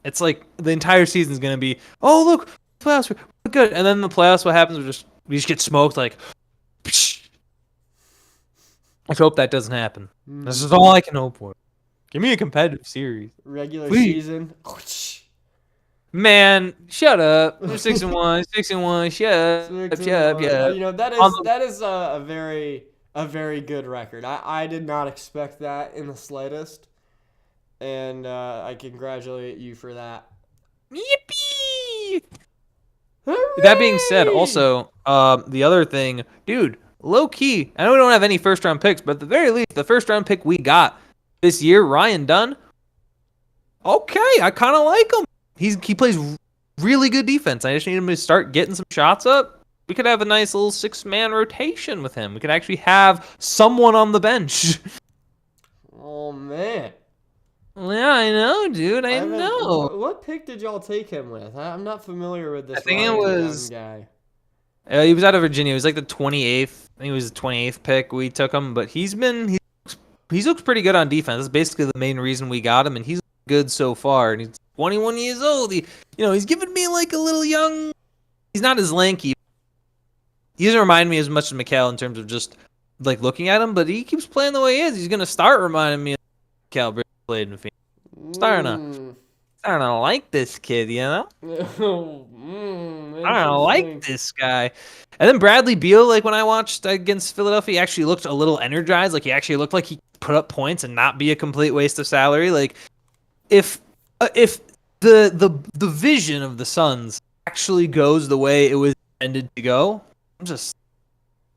it's like the entire season's gonna be, oh look, playoffs we're good, and then the playoffs, what happens? We just get smoked. Like, I hope that doesn't happen. This is all I can hope for. Give me a competitive series. Regular season. Man, shut up. We're 6-1, 6-1. Shut up. That is a very good record. I did not expect that in the slightest, and I congratulate you for that. Yippee! Hooray! That being said, also, the other thing, dude, low key. I know we don't have any first round picks, but at the very least, the first round pick we got this year, Ryan Dunn. Okay, I kind of like him. He plays really good defense. I just need him to start getting some shots up. We could have a nice little 6-man rotation with him. We could actually have someone on the bench. Oh, man. Yeah, I know, dude. I know. What pick did y'all take him with? I'm not familiar with this. I think it was guy. He was out of Virginia. He was like the 28th. I think he was the 28th pick we took him, but he looks pretty good on defense. That's basically the main reason we got him, and he's good so far. And he's 21 years old. He's giving me like a little young. He's not as lanky. He doesn't remind me as much of Mikal in terms of just like looking at him, but he keeps playing the way he is. He's gonna start reminding me of Mikal played in Phoenix. Starting to like this kid, I don't like this guy. And then Bradley Beal, like when I watched against Philadelphia, he actually looked a little energized. Like he actually looked like he put up points and not be a complete waste of salary. Like if the vision of the Suns actually goes the way it was intended to go,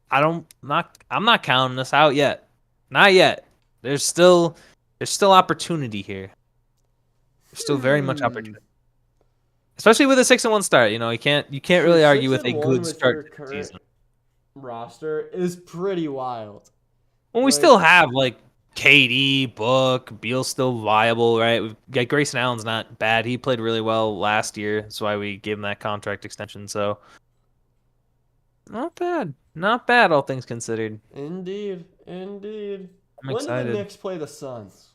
I'm not counting us out yet. Not yet. There's still opportunity here. There's still very much opportunity. Especially with a 6-1 start, you can't really argue with a good start to the season. Roster is pretty wild. Well, we still have like KD, Book, Beal's still viable, right? We've got Grayson Allen's not bad. He played really well last year. That's why we gave him that contract extension. So not bad, all things considered. Indeed. I'm excited. When do the Knicks play the Suns?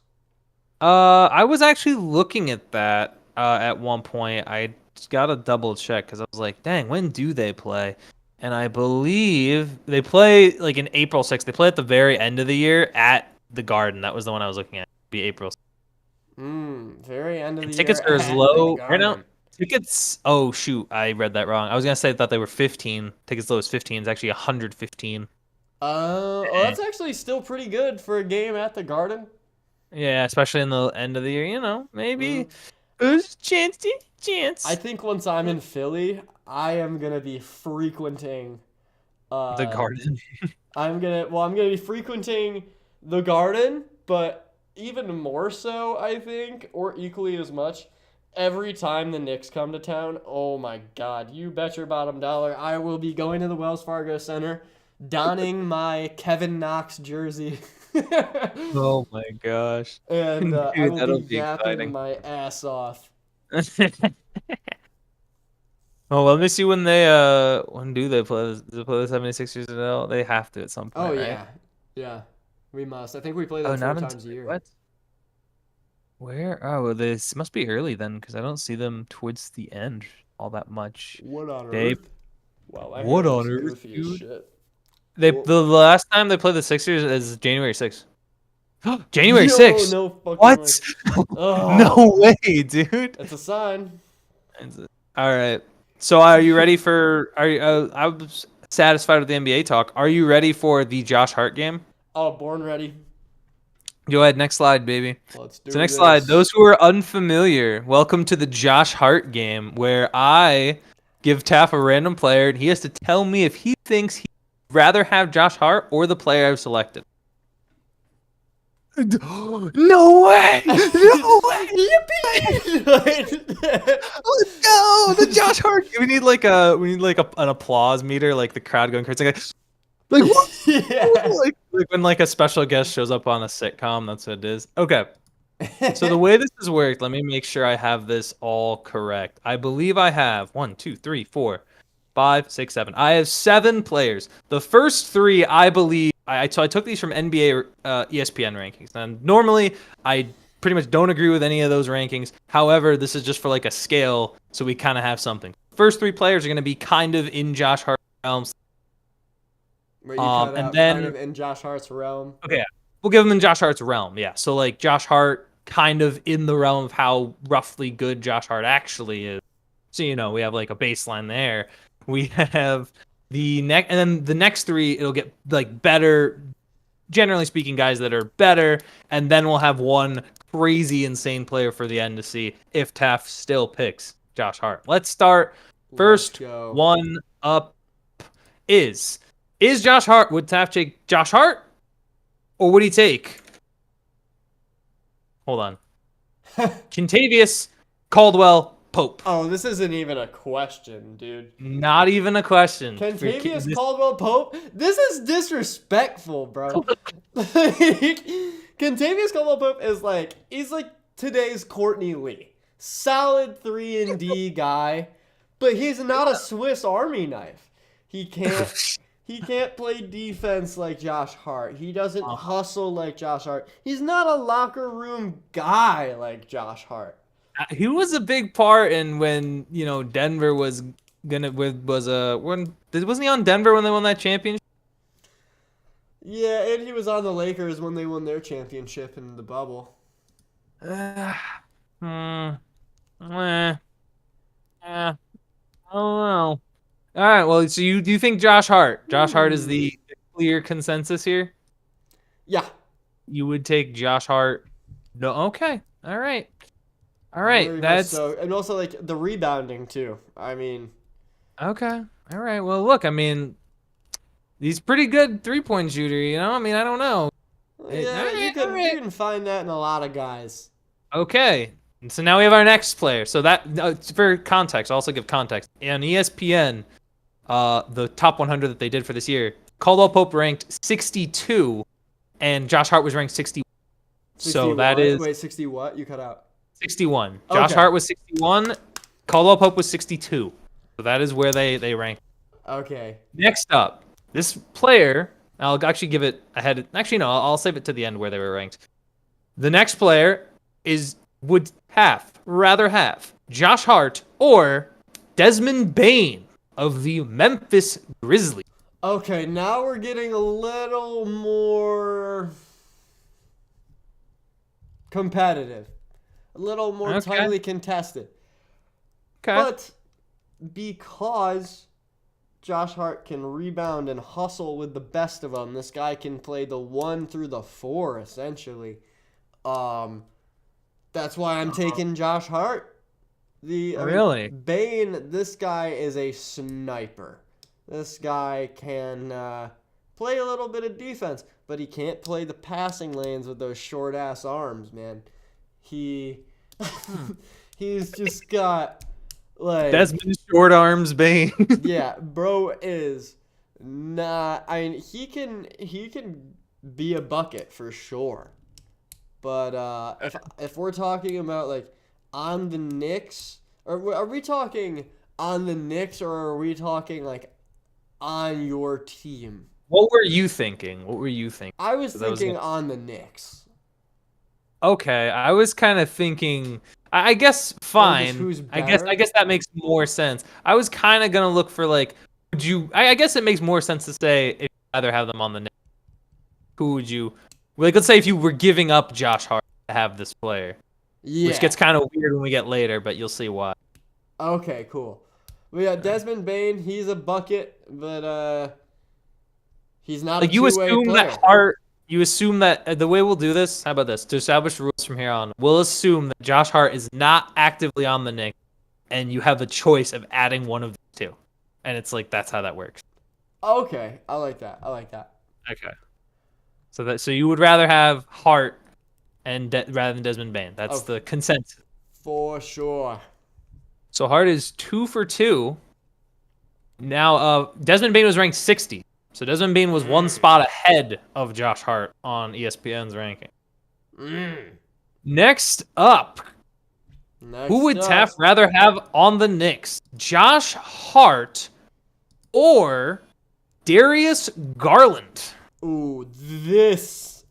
I was actually looking at that at one point. I just got to double check because I was like, dang, when do they play? And I believe they play like in April 6th. They play at the very end of the year at the Garden. That was the one I was looking at. It'd be April 6th. Very end of the year. Tickets are as low right now. Tickets. Oh shoot, I read that wrong. I was gonna say I thought they were 15. Tickets low as 15. It's actually 115. That's actually still pretty good for a game at the Garden. Yeah, especially in the end of the year. Maybe there's a chance. I think once I'm in Philly, I am gonna be frequenting the Garden. I'm gonna be frequenting the Garden, but even more so, I think, or equally as much, every time the Knicks come to town. Oh my God, you bet your bottom dollar I will be going to the Wells Fargo Center, donning my Kevin Knox jersey. Oh my gosh. And I Dude, will be that'll be yapping exciting. my ass off. Oh, let me see when do they play? Do they play the 76ers at all? They have to at some Oh point, right? yeah, yeah, we must. I think we play Oh, them four not until times a year. what? Where? Oh, well, this must be early then, because I don't see them towards the end all that much. What on They earth? Wow, my what hair on looks earth, goofy as dude? shit. The Whoa. last time they played the Sixers is January 6th. January Yo, 6th. no fucking way. What? No Oh, way, dude. it's a sign. All right. So are you ready for? Are you? I was satisfied with the NBA talk. Are you ready for the Josh Hart game? Oh, born ready. Go ahead. Next slide, baby. Let's So do next slide. this. Those who are unfamiliar, welcome to the Josh Hart game, where I give Taff a random player, and he has to tell me if he thinks he'd rather have Josh Hart or the player I've selected. No way! No way! Yippee! Let's go! The Josh Hart. We need an applause meter, like the crowd going crazy. Like what? Yeah. Like when like a special guest shows up on a sitcom. That's what it is. Okay. So the way this has worked, let me make sure I have this all correct. I believe I have 1, 2, 3, 4, 5, 6, 7. I have 7 players. The first 3, I believe, so I took these from NBA ESPN rankings. And normally, I pretty much don't agree with any of those rankings. However, this is just for like a scale, so we kind of have something. First 3 players are going to be kind of in Josh Hart realms. Where you cut And out kind then of in Josh Hart's realm. okay, we'll give him in Josh Hart's realm. Yeah, so like Josh Hart, kind of in the realm of how roughly good Josh Hart actually is. So we have like a baseline there. We have and then the next 3, it'll get like better. Generally speaking, guys that are better, and then we'll have one crazy insane player for the end to see if Taft still picks Josh Hart. Let's start. Let's First go. one up is Josh Hart. Would Taft take Josh Hart, or would he take? Hold on. Contavious Caldwell Pope. Oh, this isn't even a question, dude. Not even a question. Contavious Caldwell Pope? This is disrespectful, bro. Contavious Caldwell Pope is he's like today's Courtney Lee. Solid 3-and-D guy, but he's not a Swiss Army knife. He can't play defense like Josh Hart. He doesn't hustle like Josh Hart. He's not a locker room guy like Josh Hart. He was a big part in when Denver was wasn't he on Denver when they won that championship? Yeah, and he was on the Lakers when they won their championship in the bubble. I don't know. All right, well, so do you think Josh Hart? Josh Hart is the clear consensus here? Yeah. You would take Josh Hart? No. Okay. All right. Very much That's so. And also the rebounding too. I mean, okay. All right. Well, look, I mean, he's pretty good 3-point shooter, I mean, I don't know. yeah, you can find that in a lot of guys. Okay. And so now we have our next player. So that for context, I'll also give context. On ESPN, the top 100 that they did for this year, Caldwell Pope ranked 62, and Josh Hart was ranked 61. 60 So that is 60 what? You cut out. 61. Josh Okay. Hart was 61. Caldwell Pope was 62. So that is where they rank. Okay. Next up, this player, I'll actually give it ahead. Actually, no, I'll save it to the end where they were ranked. The next player would rather have Josh Hart or Desmond Bane of the Memphis Grizzlies. Okay, now we're getting a little more competitive. A little more tightly contested. Okay. But because Josh Hart can rebound and hustle with the best of them, this guy can play the 1 through the 4 essentially. That's why I'm taking Josh Hart. Really? Bane, this guy is a sniper. This guy can play a little bit of defense, but he can't play the passing lanes with those short ass arms, man. He's just got Desmond Short Arms Bane. yeah, bro is not. I mean, he can be a bucket for sure. But if we're talking about like on the Knicks, are we talking on the Knicks or are we talking like on your team? What were you thinking? What were you thinking? I was 'Cause thinking on the Knicks. Okay, I was kind of thinking. I guess Or just fine. who's I guess better? that makes more sense. I was kind of gonna look for like, would you? I guess it makes more sense to say if you'd rather have them on the Knicks. Who would you? Like, let's say if you were giving up Josh Hart to have this player, which Yeah. gets kind of weird when we get later, but you'll see why. Okay, cool. We got Desmond Bain. He's a bucket, but he's not a Like you two-way assume player. that Hart. You assume that the way we'll do this. How about this? To establish the rules from here on, we'll assume that Josh Hart is not actively on the Knicks, and you have a choice of adding one of the two, and it's like that's how that works. Okay, I like that. I like that. Okay. So you would rather have Hart and rather than Desmond Bain. That's Oh. the consensus. For sure. So Hart is 2 for 2. Now, Desmond Bain was ranked 60. So Desmond Bain was one spot ahead of Josh Hart on ESPN's ranking. Next up, Next who would up. Taft rather have on the Knicks? Josh Hart or Darius Garland? Ooh, this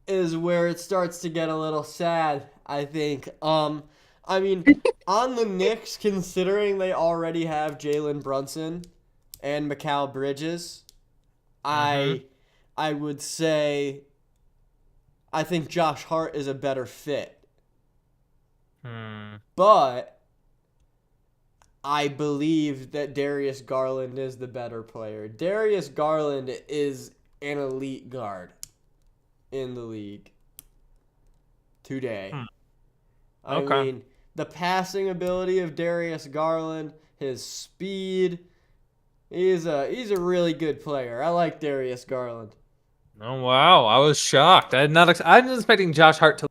is where it starts to get a little sad, I think. I mean, on the Knicks, considering they already have Jalen Brunson and Mikal Bridges, I would say I think Josh Hart is a better fit. But I believe that Darius Garland is the better player. Darius Garland is an elite guard in the league today. I Okay. mean, the passing ability of Darius Garland, his speed, he's a really good player. I like Darius Garland. Oh wow, I was shocked. I wasn't expecting Josh Hart to.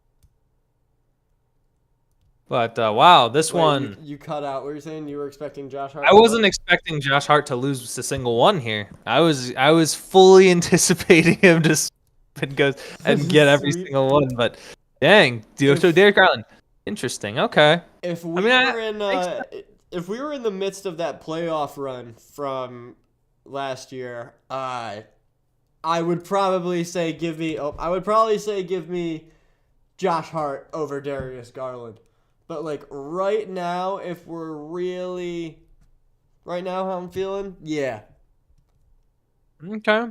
But wow, this Wait, one. you cut out what you're saying? You were expecting Josh Hart? I wasn't expecting Josh Hart to lose a single one here. I was fully anticipating him to and get every Sweet. single one. But dang, dude. So Derek Garland, interesting. Okay. If we if we were in the midst of that playoff run from last year, I would probably say give me Josh Hart over Darius Garland. But like right now, if we're really right now how I'm feeling, yeah. Okay.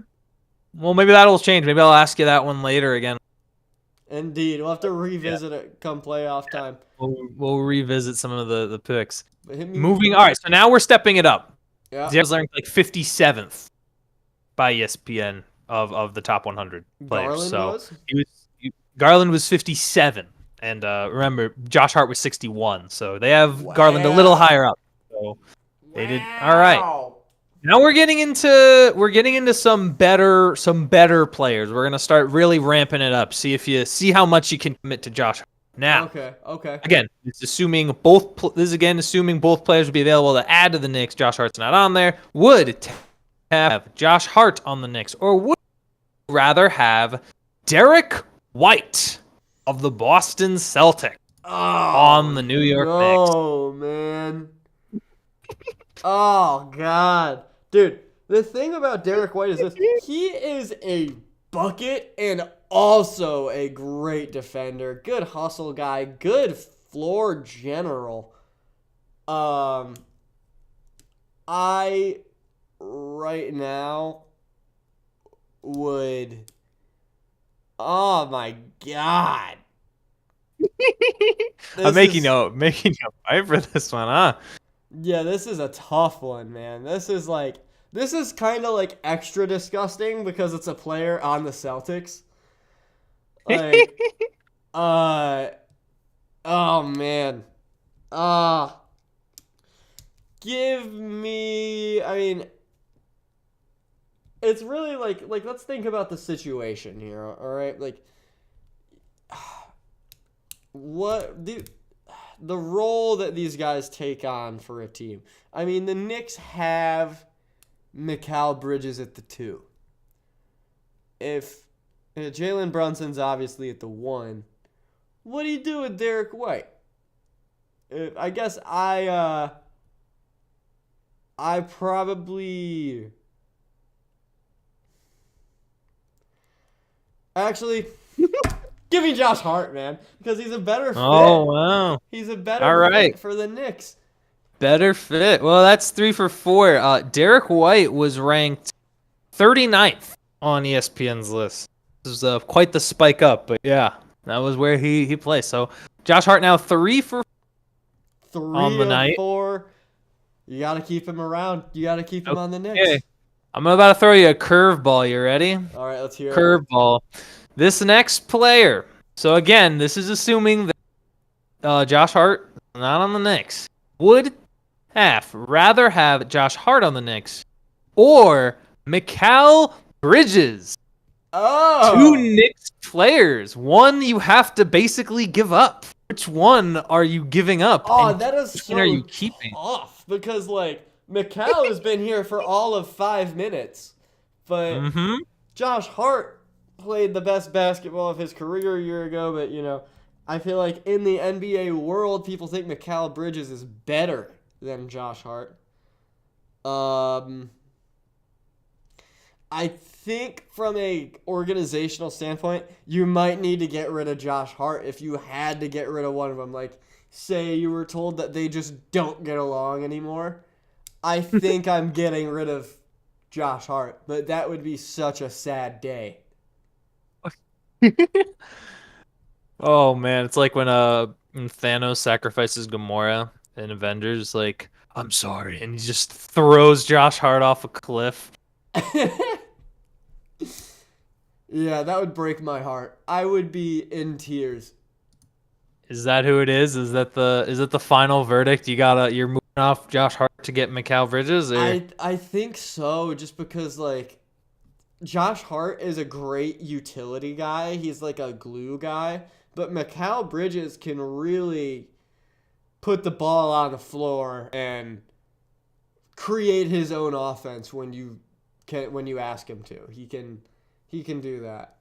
Well, maybe that'll change. Maybe I'll ask you that one later again. Indeed. We'll have to revisit it come playoff time. We'll revisit some of the picks. But hit me Moving. All right. So now we're stepping it up. Yeah. He was ranked like 57th by ESPN of the top 100 players. Garland so was? Garland was 57, and remember Josh Hart was 61. So they have Garland a little higher up. So they did all right. Now we're getting into some better players. We're gonna start really ramping it up. See how much you can commit to Josh Hart. Now. Okay. Again, it's assuming both players would be available to add to the Knicks. Josh Hart's not on there. Would have Josh Hart on the Knicks, or would you rather have Derek White of the Boston Celtics on the New York Knicks? Oh man. Oh god. Dude, the thing about Derek White is this. He is a bucket and also a great defender. Good hustle guy. Good floor general. I right now would. Oh my god. I'm making a fight for this one, huh? Yeah, this is a tough one, man. This is kind of like extra disgusting because it's a player on the Celtics. Like, oh man. Give me, I mean, it's really like let's think about the situation here, all right? Like what the role that these guys take on for a team. I mean, the Knicks have Mikal Bridges at the 2. If Jalen Brunson's obviously at the 1. What do you do with Derek White? I guess I probably actually give me Josh Hart, man, because he's a better fit. Oh, wow. He's a better All right. fit for the Knicks. Better fit. Well, that's 3 for 4. Derek White was ranked 39th on ESPN's list. This was quite the spike up, but yeah, that was where he plays. So Josh Hart now 3 for 3 on the of night. 4. You got to keep him around. You got to keep him on the Knicks. Okay. I'm about to throw you a curveball. You ready? All right, let's hear it. Curveball. This next player. So again, this is assuming that Josh Hart not on the Knicks. Would rather have Josh Hart on the Knicks or Mikal Bridges? Oh. 2 Knicks players. One you have to basically give up. Which one are you giving up? Oh, and that is which so one are you keeping? tough because Mikal has been here for all of 5 minutes, but Josh Hart played the best basketball of his career a year ago. But I feel like in the NBA world, people think Mikal Bridges is better than Josh Hart. I think from a organizational standpoint, you might need to get rid of Josh Hart if you had to get rid of one of them. Like, say you were told that they just don't get along anymore. I think I'm getting rid of Josh Hart, but that would be such a sad day. Oh man, it's like when Thanos sacrifices Gamora in Avengers. Like, I'm sorry, and he just throws Josh Hart off a cliff. Yeah, that would break my heart. I would be in tears. Is that who it is? Is that the final verdict? You're moving off Josh Hart to get Mikal Bridges? Or? I think so, just because Josh Hart is a great utility guy. He's like a glue guy, but Mikal Bridges can really put the ball on the floor and create his own offense when you ask him to. He can do that.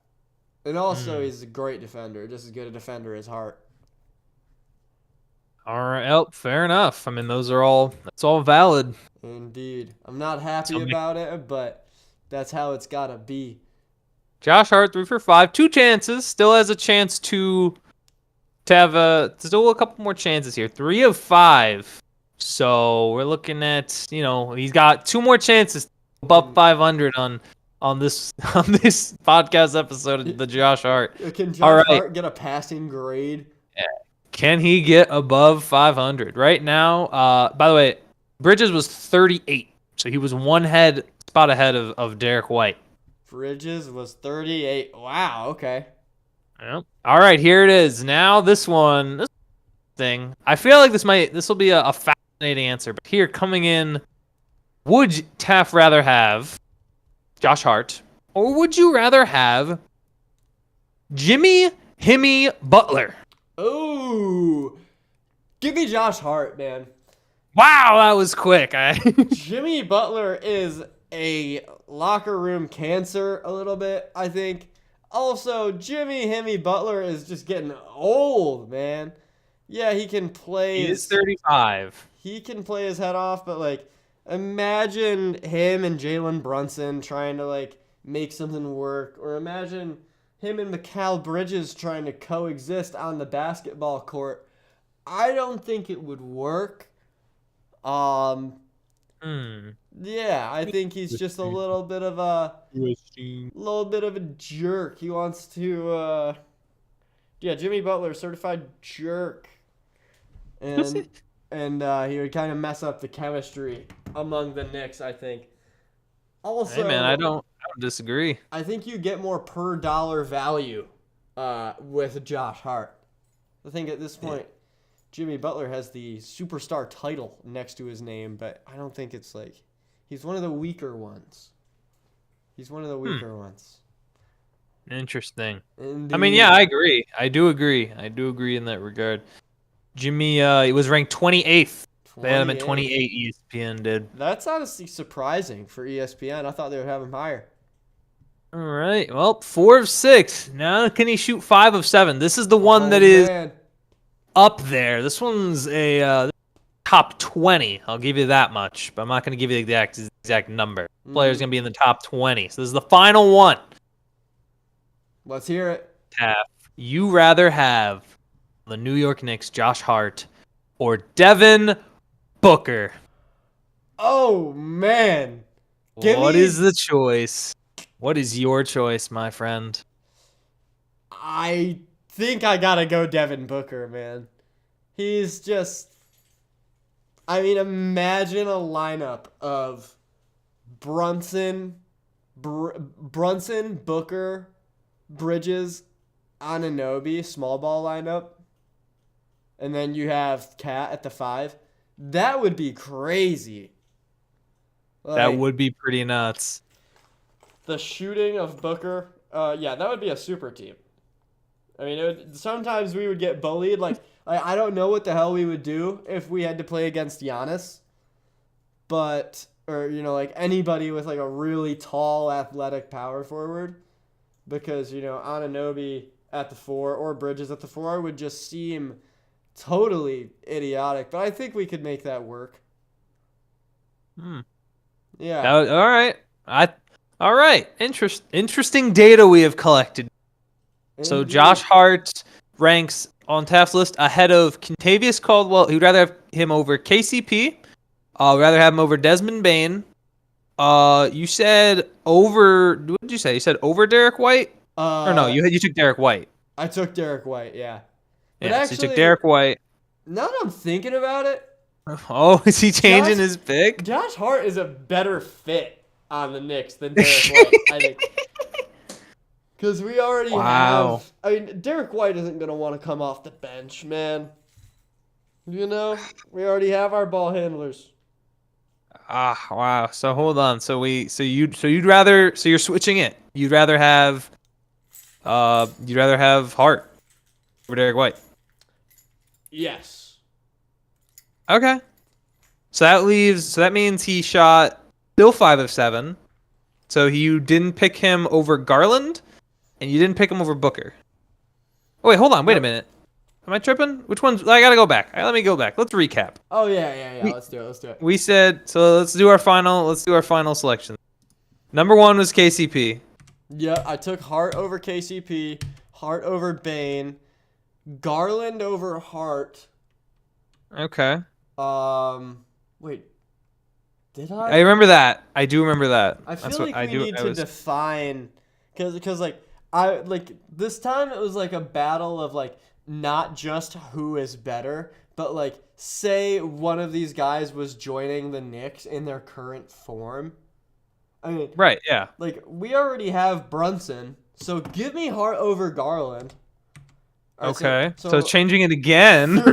And also he's a great defender, just as good a defender as Hart. All right, oh, fair enough. I mean, that's all valid. Indeed. I'm not happy about it, but that's how it's got to be. Josh Hart 3 for 5, 2 chances, still has a chance to have still a couple more chances here. 3 of 5. So, we're looking at, he's got 2 more chances above 500 on this podcast episode of the Josh Hart. Can Josh Hart get a passing grade? Yeah. Can he get above 500? Right now, by the way, Bridges was 38, so he was one spot ahead of Derek White. Bridges was 38. Wow, okay. Yep. All right, here it is. Now this thing. I feel like this will be a fascinating answer, but here coming in, would Taff rather have Josh Hart, or would you rather have Jimmy Butler? Ooh. Give me Josh Hart, man. Wow, that was quick. Jimmy Butler is a locker room cancer a little bit, I think. Also, Jimmy Butler is just getting old, man. Yeah, he can play. He is 35. He can play his head off, but imagine him and Jalen Brunson trying to make something work, or imagine him and Mikal Bridges trying to coexist on the basketball court. I don't think it would work. Yeah, I think he's just a little bit of a jerk. He wants to Jimmy Butler, certified jerk. And he would kind of mess up the chemistry among the Knicks, I think. Also, hey man, I don't disagree. I think you get more per dollar value with Josh Hart. I think at this point, Jimmy Butler has the superstar title next to his name, but I don't think it's he's one of the weaker ones. Interesting. Indeed. I mean, yeah, I agree. I do agree in that regard. Jimmy, he was ranked 28th. They had him at 28, ESPN did. That's honestly surprising for ESPN. I thought they would have him higher. All right. Well, 4 of 6. Now can he shoot 5 of 7? This is the one that is man. up there. This one's a top 20. I'll give you that much, but I'm not going to give you the exact number. Player's going to be in the top 20. So this is the final one. Let's hear it. Taff, you rather have the New York Knicks, Josh Hart, or Devin Booker? Oh man. What is the choice? What is your choice, my friend? I think I gotta go Devin Booker, man. He's just. I mean, imagine a lineup of Brunson, Booker, Bridges, Anunoby, small ball lineup, and then you have Cat at the 5. That would be crazy. That would be pretty nuts. The shooting of Booker, yeah, that would be a super team. I mean, sometimes we would get bullied. Like, I don't know what the hell we would do if we had to play against Giannis. Or, like anybody with like a really tall, athletic power forward. Because, Anunoby at the 4 or Bridges at the 4 would just seem totally idiotic. But I think we could make that work. Yeah. All right. All right. Interesting data we have collected. So Indeed. Josh Hart ranks on Taft's list ahead of Kentavious Caldwell. He'd rather have him over KCP. Rather have him over Desmond Bane. You said over. What did you say? You said over Derek White? Or no? You took Derek White. I took Derek White. Yeah. But Yeah. actually, So you took Derek White. Now that I'm thinking about it, Oh, is he changing his pick? Josh Hart is a better fit on the Knicks than Derek White, I think. Because we already have. I mean, Derek White isn't going to want to come off the bench, man. We already have our ball handlers. Ah, wow. So hold on. So you're switching it. You'd rather have Hart over Derek White. Yes. Okay. So that means he shot still 5 of 7. So you didn't pick him over Garland, and you didn't pick him over Booker. Oh wait, hold on. Wait a minute. Am I tripping? Which ones? I gotta go back. Let me go back. Let's recap. Oh yeah. Let's do it. We said so. Let's do our final selection. Number 1 was KCP. Yeah, I took Hart over KCP, Hart over Bane, Garland over Hart. Okay. Wait. Did I? I remember that. I do remember that. I feel like we need to define, because this time it was like a battle of like not just who is better, but like say one of these guys was joining the Knicks in their current form. I mean, right, yeah. Like we already have Brunson, so give me Hart over Garland. Right, okay, so changing it again.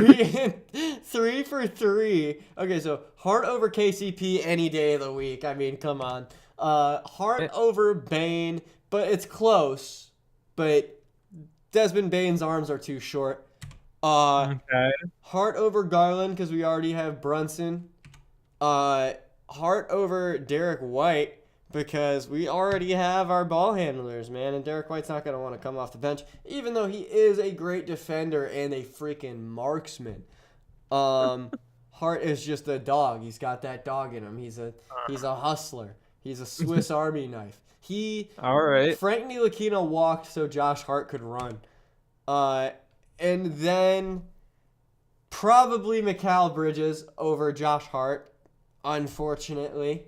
3 for 3. Okay, so Hart over KCP any day of the week. I mean, come on. Hart over Bane, but it's close. But Desmond Bane's arms are too short. Okay. Hart over Garland because we already have Brunson. Hart over Derek White because we already have our ball handlers, man. And Derek White's not going to want to come off the bench, even though he is a great defender and a freaking marksman. Hart is just a dog. He's got that dog in him. He's a hustler. He's a Swiss Army knife. All right. Frank Ntilikina walked so Josh Hart could run. And then probably Mikal Bridges over Josh Hart, unfortunately.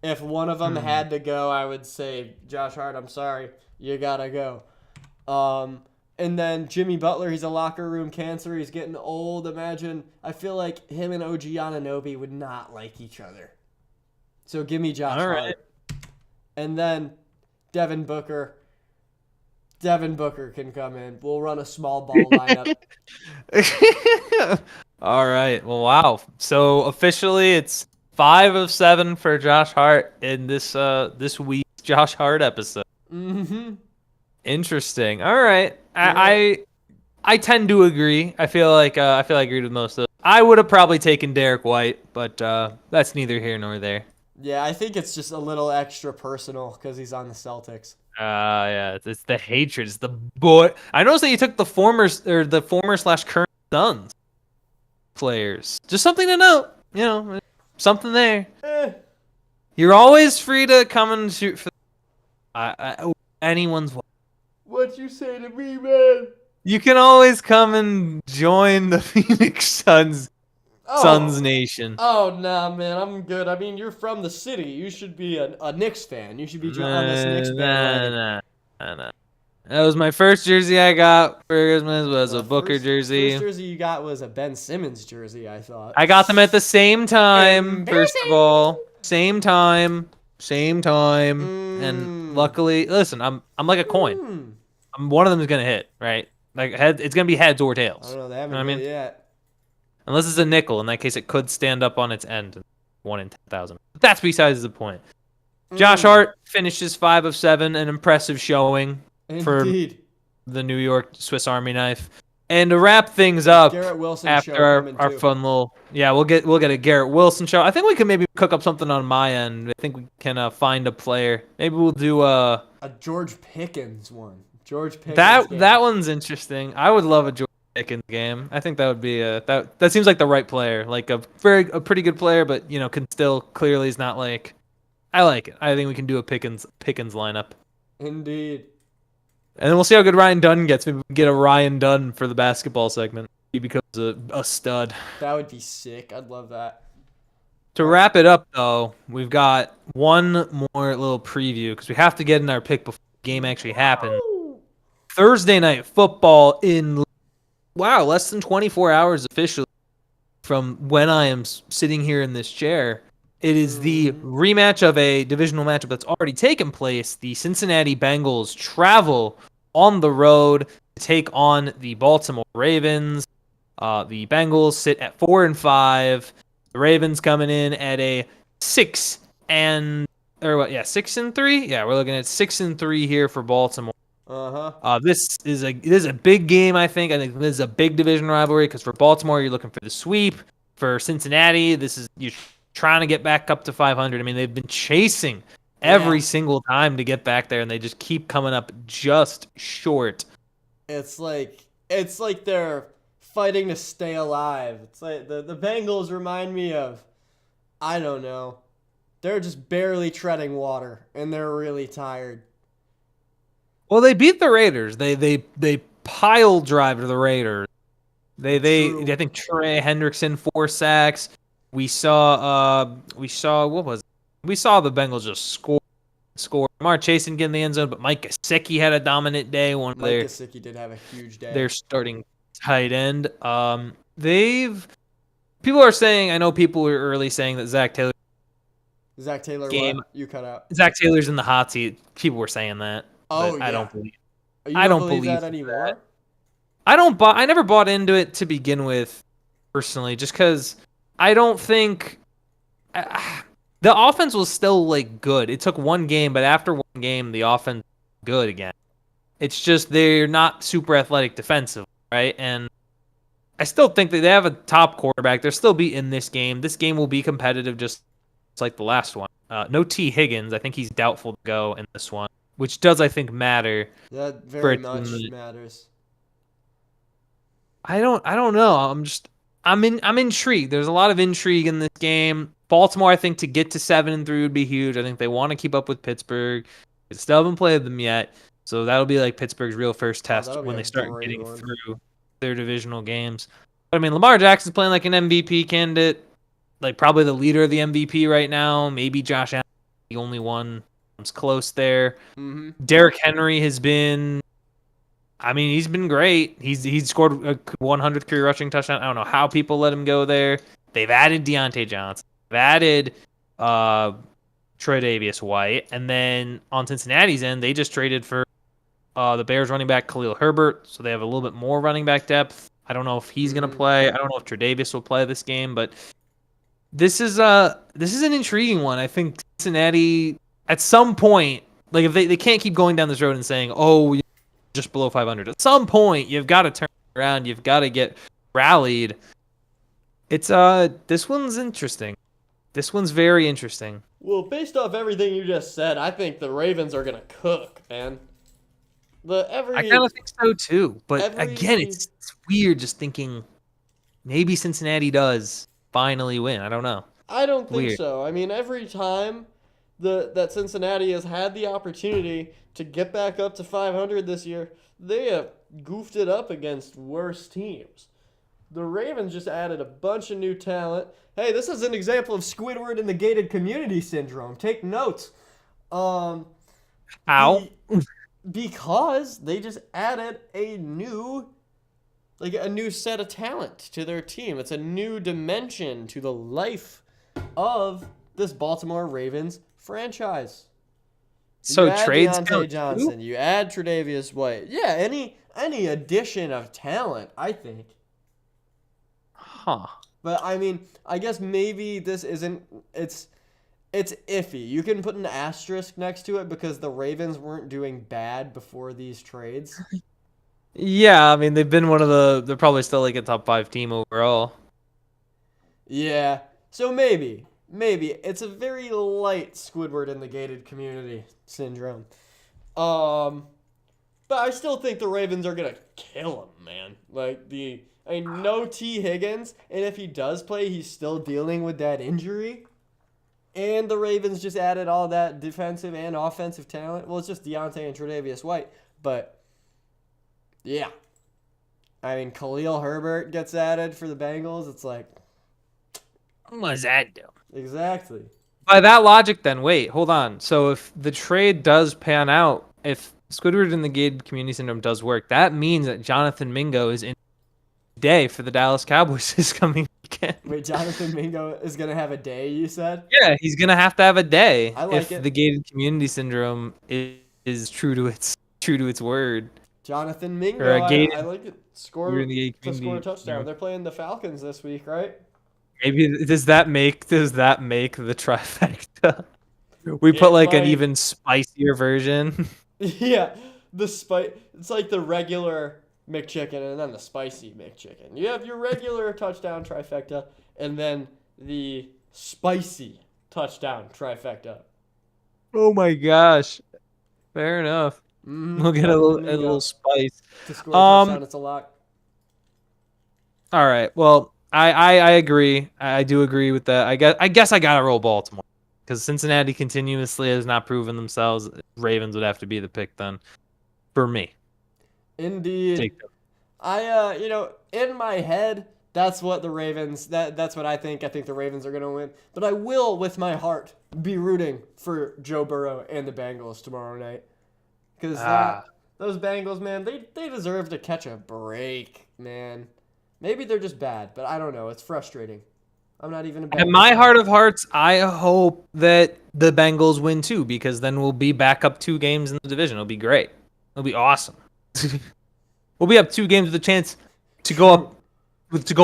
If one of them had to go, I would say, Josh Hart, I'm sorry, you gotta go. And then Jimmy Butler, he's a locker room cancer. He's getting old. I feel like him and OG Anunoby would not like each other. So give me Josh Hart. And then Devin Booker. Devin Booker can come in. We'll run a small ball lineup. All right. Well, wow. So officially, it's 5 of 7 for Josh Hart in this week's Josh Hart episode. Mm-hmm. Interesting. All right. Yeah. I tend to agree. I feel like I agreed with most of those. I would have probably taken Derek White, but that's neither here nor there. Yeah, I think it's just a little extra personal because he's on the Celtics. Yeah, it's the hatred. It's the boy. I noticed that you took the former slash current Suns players. Just something to note. Something there. Eh, You're always free to come and shoot for anyone's. what you say to me, man? You can always come and join the Phoenix Suns Oh, Nation. oh, nah, man, I'm good. I mean, you're from the city. You should be a Knicks fan. You should be on this Knicks bandwagon. Nah. That was my first jersey I got for Christmas. Was The a Booker jersey. First jersey you got was a Ben Simmons jersey, I thought. I got them at the same time. First of Embarrassing. all, same time, and luckily, listen, I'm like a coin. One of them is gonna hit, right? Like it's gonna be heads or I tails. don't know. They haven't You know what I hit mean? yet. Unless it's a nickel. In that case, it could stand up on its end. 1 in 10,000. But that's besides the point. Josh Hart finishes 5 of 7, an impressive showing for Indeed. the New York Swiss Army knife. And to wrap things up Garrett Wilson show after coming our too. fun little, we'll get a Garrett Wilson show. I think we can maybe cook up something on my end. I think we can find a player. Maybe we'll do A George Pickens one. George Pickens. that one's interesting. I would love a George Pickens game. I think that would be that seems like the right player, like a pretty good player, but can still clearly is not like. I like it. I think we can do a Pickens lineup. Indeed. And then we'll see how good Ryan Dunn gets. Maybe we can get a Ryan Dunn for the basketball segment. He becomes a stud. That would be sick. I'd love that. To wrap it up, though, we've got one more little preview because we have to get in our pick before the game actually happened. Thursday night football in, less than 24 hours officially from when I am sitting here in this chair. It is the rematch of a divisional matchup that's already taken place. The Cincinnati Bengals travel on the road to take on the Baltimore Ravens. The Bengals sit at 4-5. The Ravens coming in at a 6-3. Yeah, we're looking at 6-3 here for Baltimore. This is a big game. I think this is a big division rivalry because for Baltimore you're looking for the sweep. For Cincinnati, you're trying to get back up to 500. I mean, they've been chasing every single time to get back there, and they just keep coming up just short. It's like they're fighting to stay alive. It's like the Bengals remind me of, I don't know, they're just barely treading water, and they're really tired. Well, they beat the Raiders. They pile drive to the Raiders. I think Trey Hendrickson 4 sacks. We saw what was it? We saw the Bengals just score. Jamar Chasen get in the end zone, but Mike Gesicki had a dominant day. Mike Gesicki did have a huge day. They're starting tight end. People are saying, I know people were early saying that Zach Taylor game. What? You cut out. Zach Taylor's in the hot seat. People were saying that. Oh, I don't believe. I don't believe that anymore. I never bought into it to begin with, personally, just because I don't think the offense was still good. It took one game, but after one game, the offense was good again. It's just they're not super athletic defensive, right? And I still think that they have a top quarterback. They'll still be in this game. This game will be competitive, just like the last one. No T. Higgins. I think he's doubtful to go in this one, which does, I think, matter. That very much matters. I don't know. I'm intrigued. There's a lot of intrigue in this game. Baltimore, I think, to get to 7-3 would be huge. I think they want to keep up with Pittsburgh. They still haven't played them yet, so that'll be like Pittsburgh's real first test when they start getting through their divisional games. But I mean, Lamar Jackson's playing like an MVP candidate, like probably the leader of the MVP right now. Maybe Josh Allen, the only one who's close there. Mm-hmm. Derrick Henry has been. I mean, he's been great. He's scored a 100th career rushing touchdown. I don't know how people let him go there. They've added Deontay Johnson. They've added Tre'Davious White. And then on Cincinnati's end, they just traded for the Bears running back Khalil Herbert. So they have a little bit more running back depth. I don't know if he's going to play. I don't know if Tre'Davious will play this game. But this is an intriguing one. I think Cincinnati, at some point, like if they can't keep going down this road and saying, oh, just below 500. At some point, you've got to turn around. You've got to get rallied. It's this one's interesting. This one's very interesting. Well, based off everything you just said, I think the Ravens are gonna cook, man. I kind of think so too. But again, every it's weird just thinking maybe Cincinnati does finally win. I don't know. I don't think Weird. so. I mean, every time that Cincinnati has had the opportunity to get back up to 500 this year, they have goofed it up against worse teams. The Ravens just added a bunch of new talent. Hey, this is an example of Squidward in the gated community syndrome. Take notes. How? Because they just added a new set of talent to their team. It's a new dimension to the life of this Baltimore Ravens franchise. So you add trades Deontay count Johnson, too? you add Tre'Davious White. Yeah, any addition of talent, I think. Huh. But I mean, I guess maybe this isn't. It's iffy. You can put an asterisk next to it because the Ravens weren't doing bad before these trades. Yeah, I mean they've been one of they're probably still like a top 5 team overall. Yeah. So maybe it's a very light Squidward in the gated community syndrome. But I still think the Ravens are gonna kill him, man. No T. Higgins, and if he does play, he's still dealing with that injury. And the Ravens just added all that defensive and offensive talent. Well, it's just Deontay and Tre'Davious White, but yeah. I mean, Khalil Herbert gets added for the Bengals. It's like, What does that do? exactly. By that logic, then, wait, hold on. So if the trade does pan out, if Squidward in the gated community syndrome does work, that means that Jonathan Mingo is in day for the Dallas Cowboys this coming weekend. Wait, Jonathan Mingo is going to have a day, you said? Yeah, he's gonna have to have a day I like if it. the gated community syndrome is true to its word. Jonathan Mingo, Or a gated I like it. You're in the gated To score a community touchdown. syndrome. They're playing the Falcons this week, right? Maybe does that make the trifecta? We put It like an might. even spicier version. Yeah, it's like the regular McChicken and then the spicy McChicken. You have your regular touchdown trifecta and then the spicy touchdown trifecta. Oh my gosh. Fair enough. We'll get a Jonathan little Mingo spice. to score a touchdown. It's a lock. All right. Well, I agree. I do agree with that. I guess I gotta roll Baltimore because Cincinnati continuously has not proven themselves. Ravens would have to be the pick then for me. Indeed. Take them. In my head, that's what the Ravens. That's what I think. I think the Ravens are gonna win. But I will, with my heart, be rooting for Joe Burrow and the Bengals tomorrow night. Because those Bengals, man, they deserve to catch a break, man. Maybe they're just bad, but I don't know. It's frustrating. I'm not even a Bengals In my fan. heart of hearts, I hope that the Bengals win too, because then we'll be back up 2 games in the division. It'll be great. It'll be awesome. We'll be up 2 games with a chance to go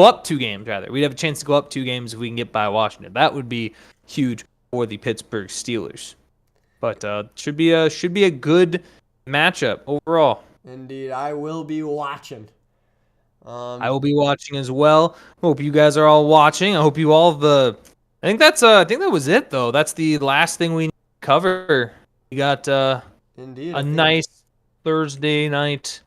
up 2 games rather. We'd have a chance to go up 2 games if we can get by Washington. That would be huge for the Pittsburgh Steelers. But should be a good matchup overall. Indeed, I will be watching. I will be watching as well. Hope you guys are all watching. I hope you all I think that was it though. That's the last thing we need to cover. We got Indeed, a nice Thursday night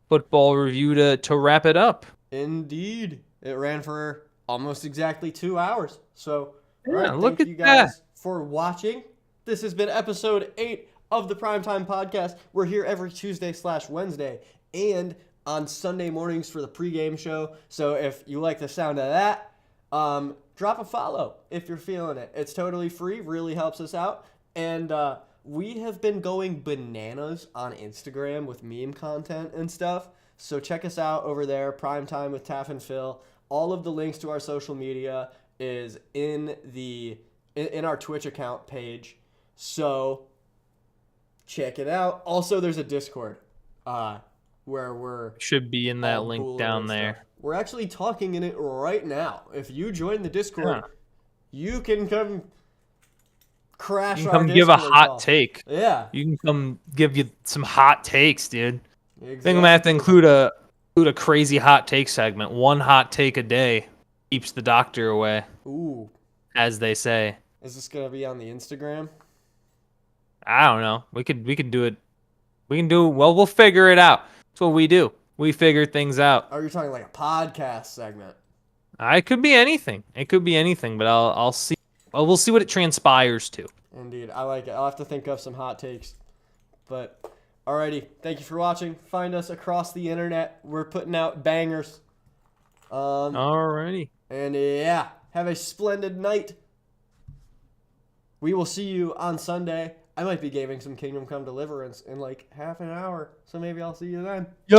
football review to wrap it up. Indeed, it ran for almost exactly 2 hours. So, Yeah, all right, look thank at you guys that. for watching. This has been episode 8 of the Primetime Podcast. We're here every Tuesday/Wednesday and on Sunday mornings for the pregame show. So if you like the sound of that, drop a follow if you're feeling it. It's totally free, really helps us out. And we have been going bananas on Instagram with meme content and stuff. So check us out over there, Primetime with Taff and Phil. All of the links to our social media is in our Twitch account page. So check it out. Also, there's a Discord where we're Should be in that all link cooler down and there. stuff. We're actually talking in it right now. If you join the Discord, Yeah. you can come crash You can our come give a Discord hot call. take. Yeah, You can come give you some hot takes, dude. I think exactly. I'm gonna have to include a crazy hot take segment. 1 hot take a day keeps the doctor away. Ooh, as they say. Is this gonna be on the Instagram? I don't know. We could do it. We can do well. We'll figure it out. That's what we do. We figure things out. Or are you talking like a podcast segment? It could be anything. It could be anything, but I'll see. Well, we'll see what it transpires to. Indeed, I like it. I'll have to think of some hot takes. But alrighty, thank you for watching. Find us across the internet. We're putting out bangers. Alrighty. And yeah, have a splendid night. We will see you on Sunday. I might be gaming some Kingdom Come Deliverance in like half an hour, so maybe I'll see you then. Yo.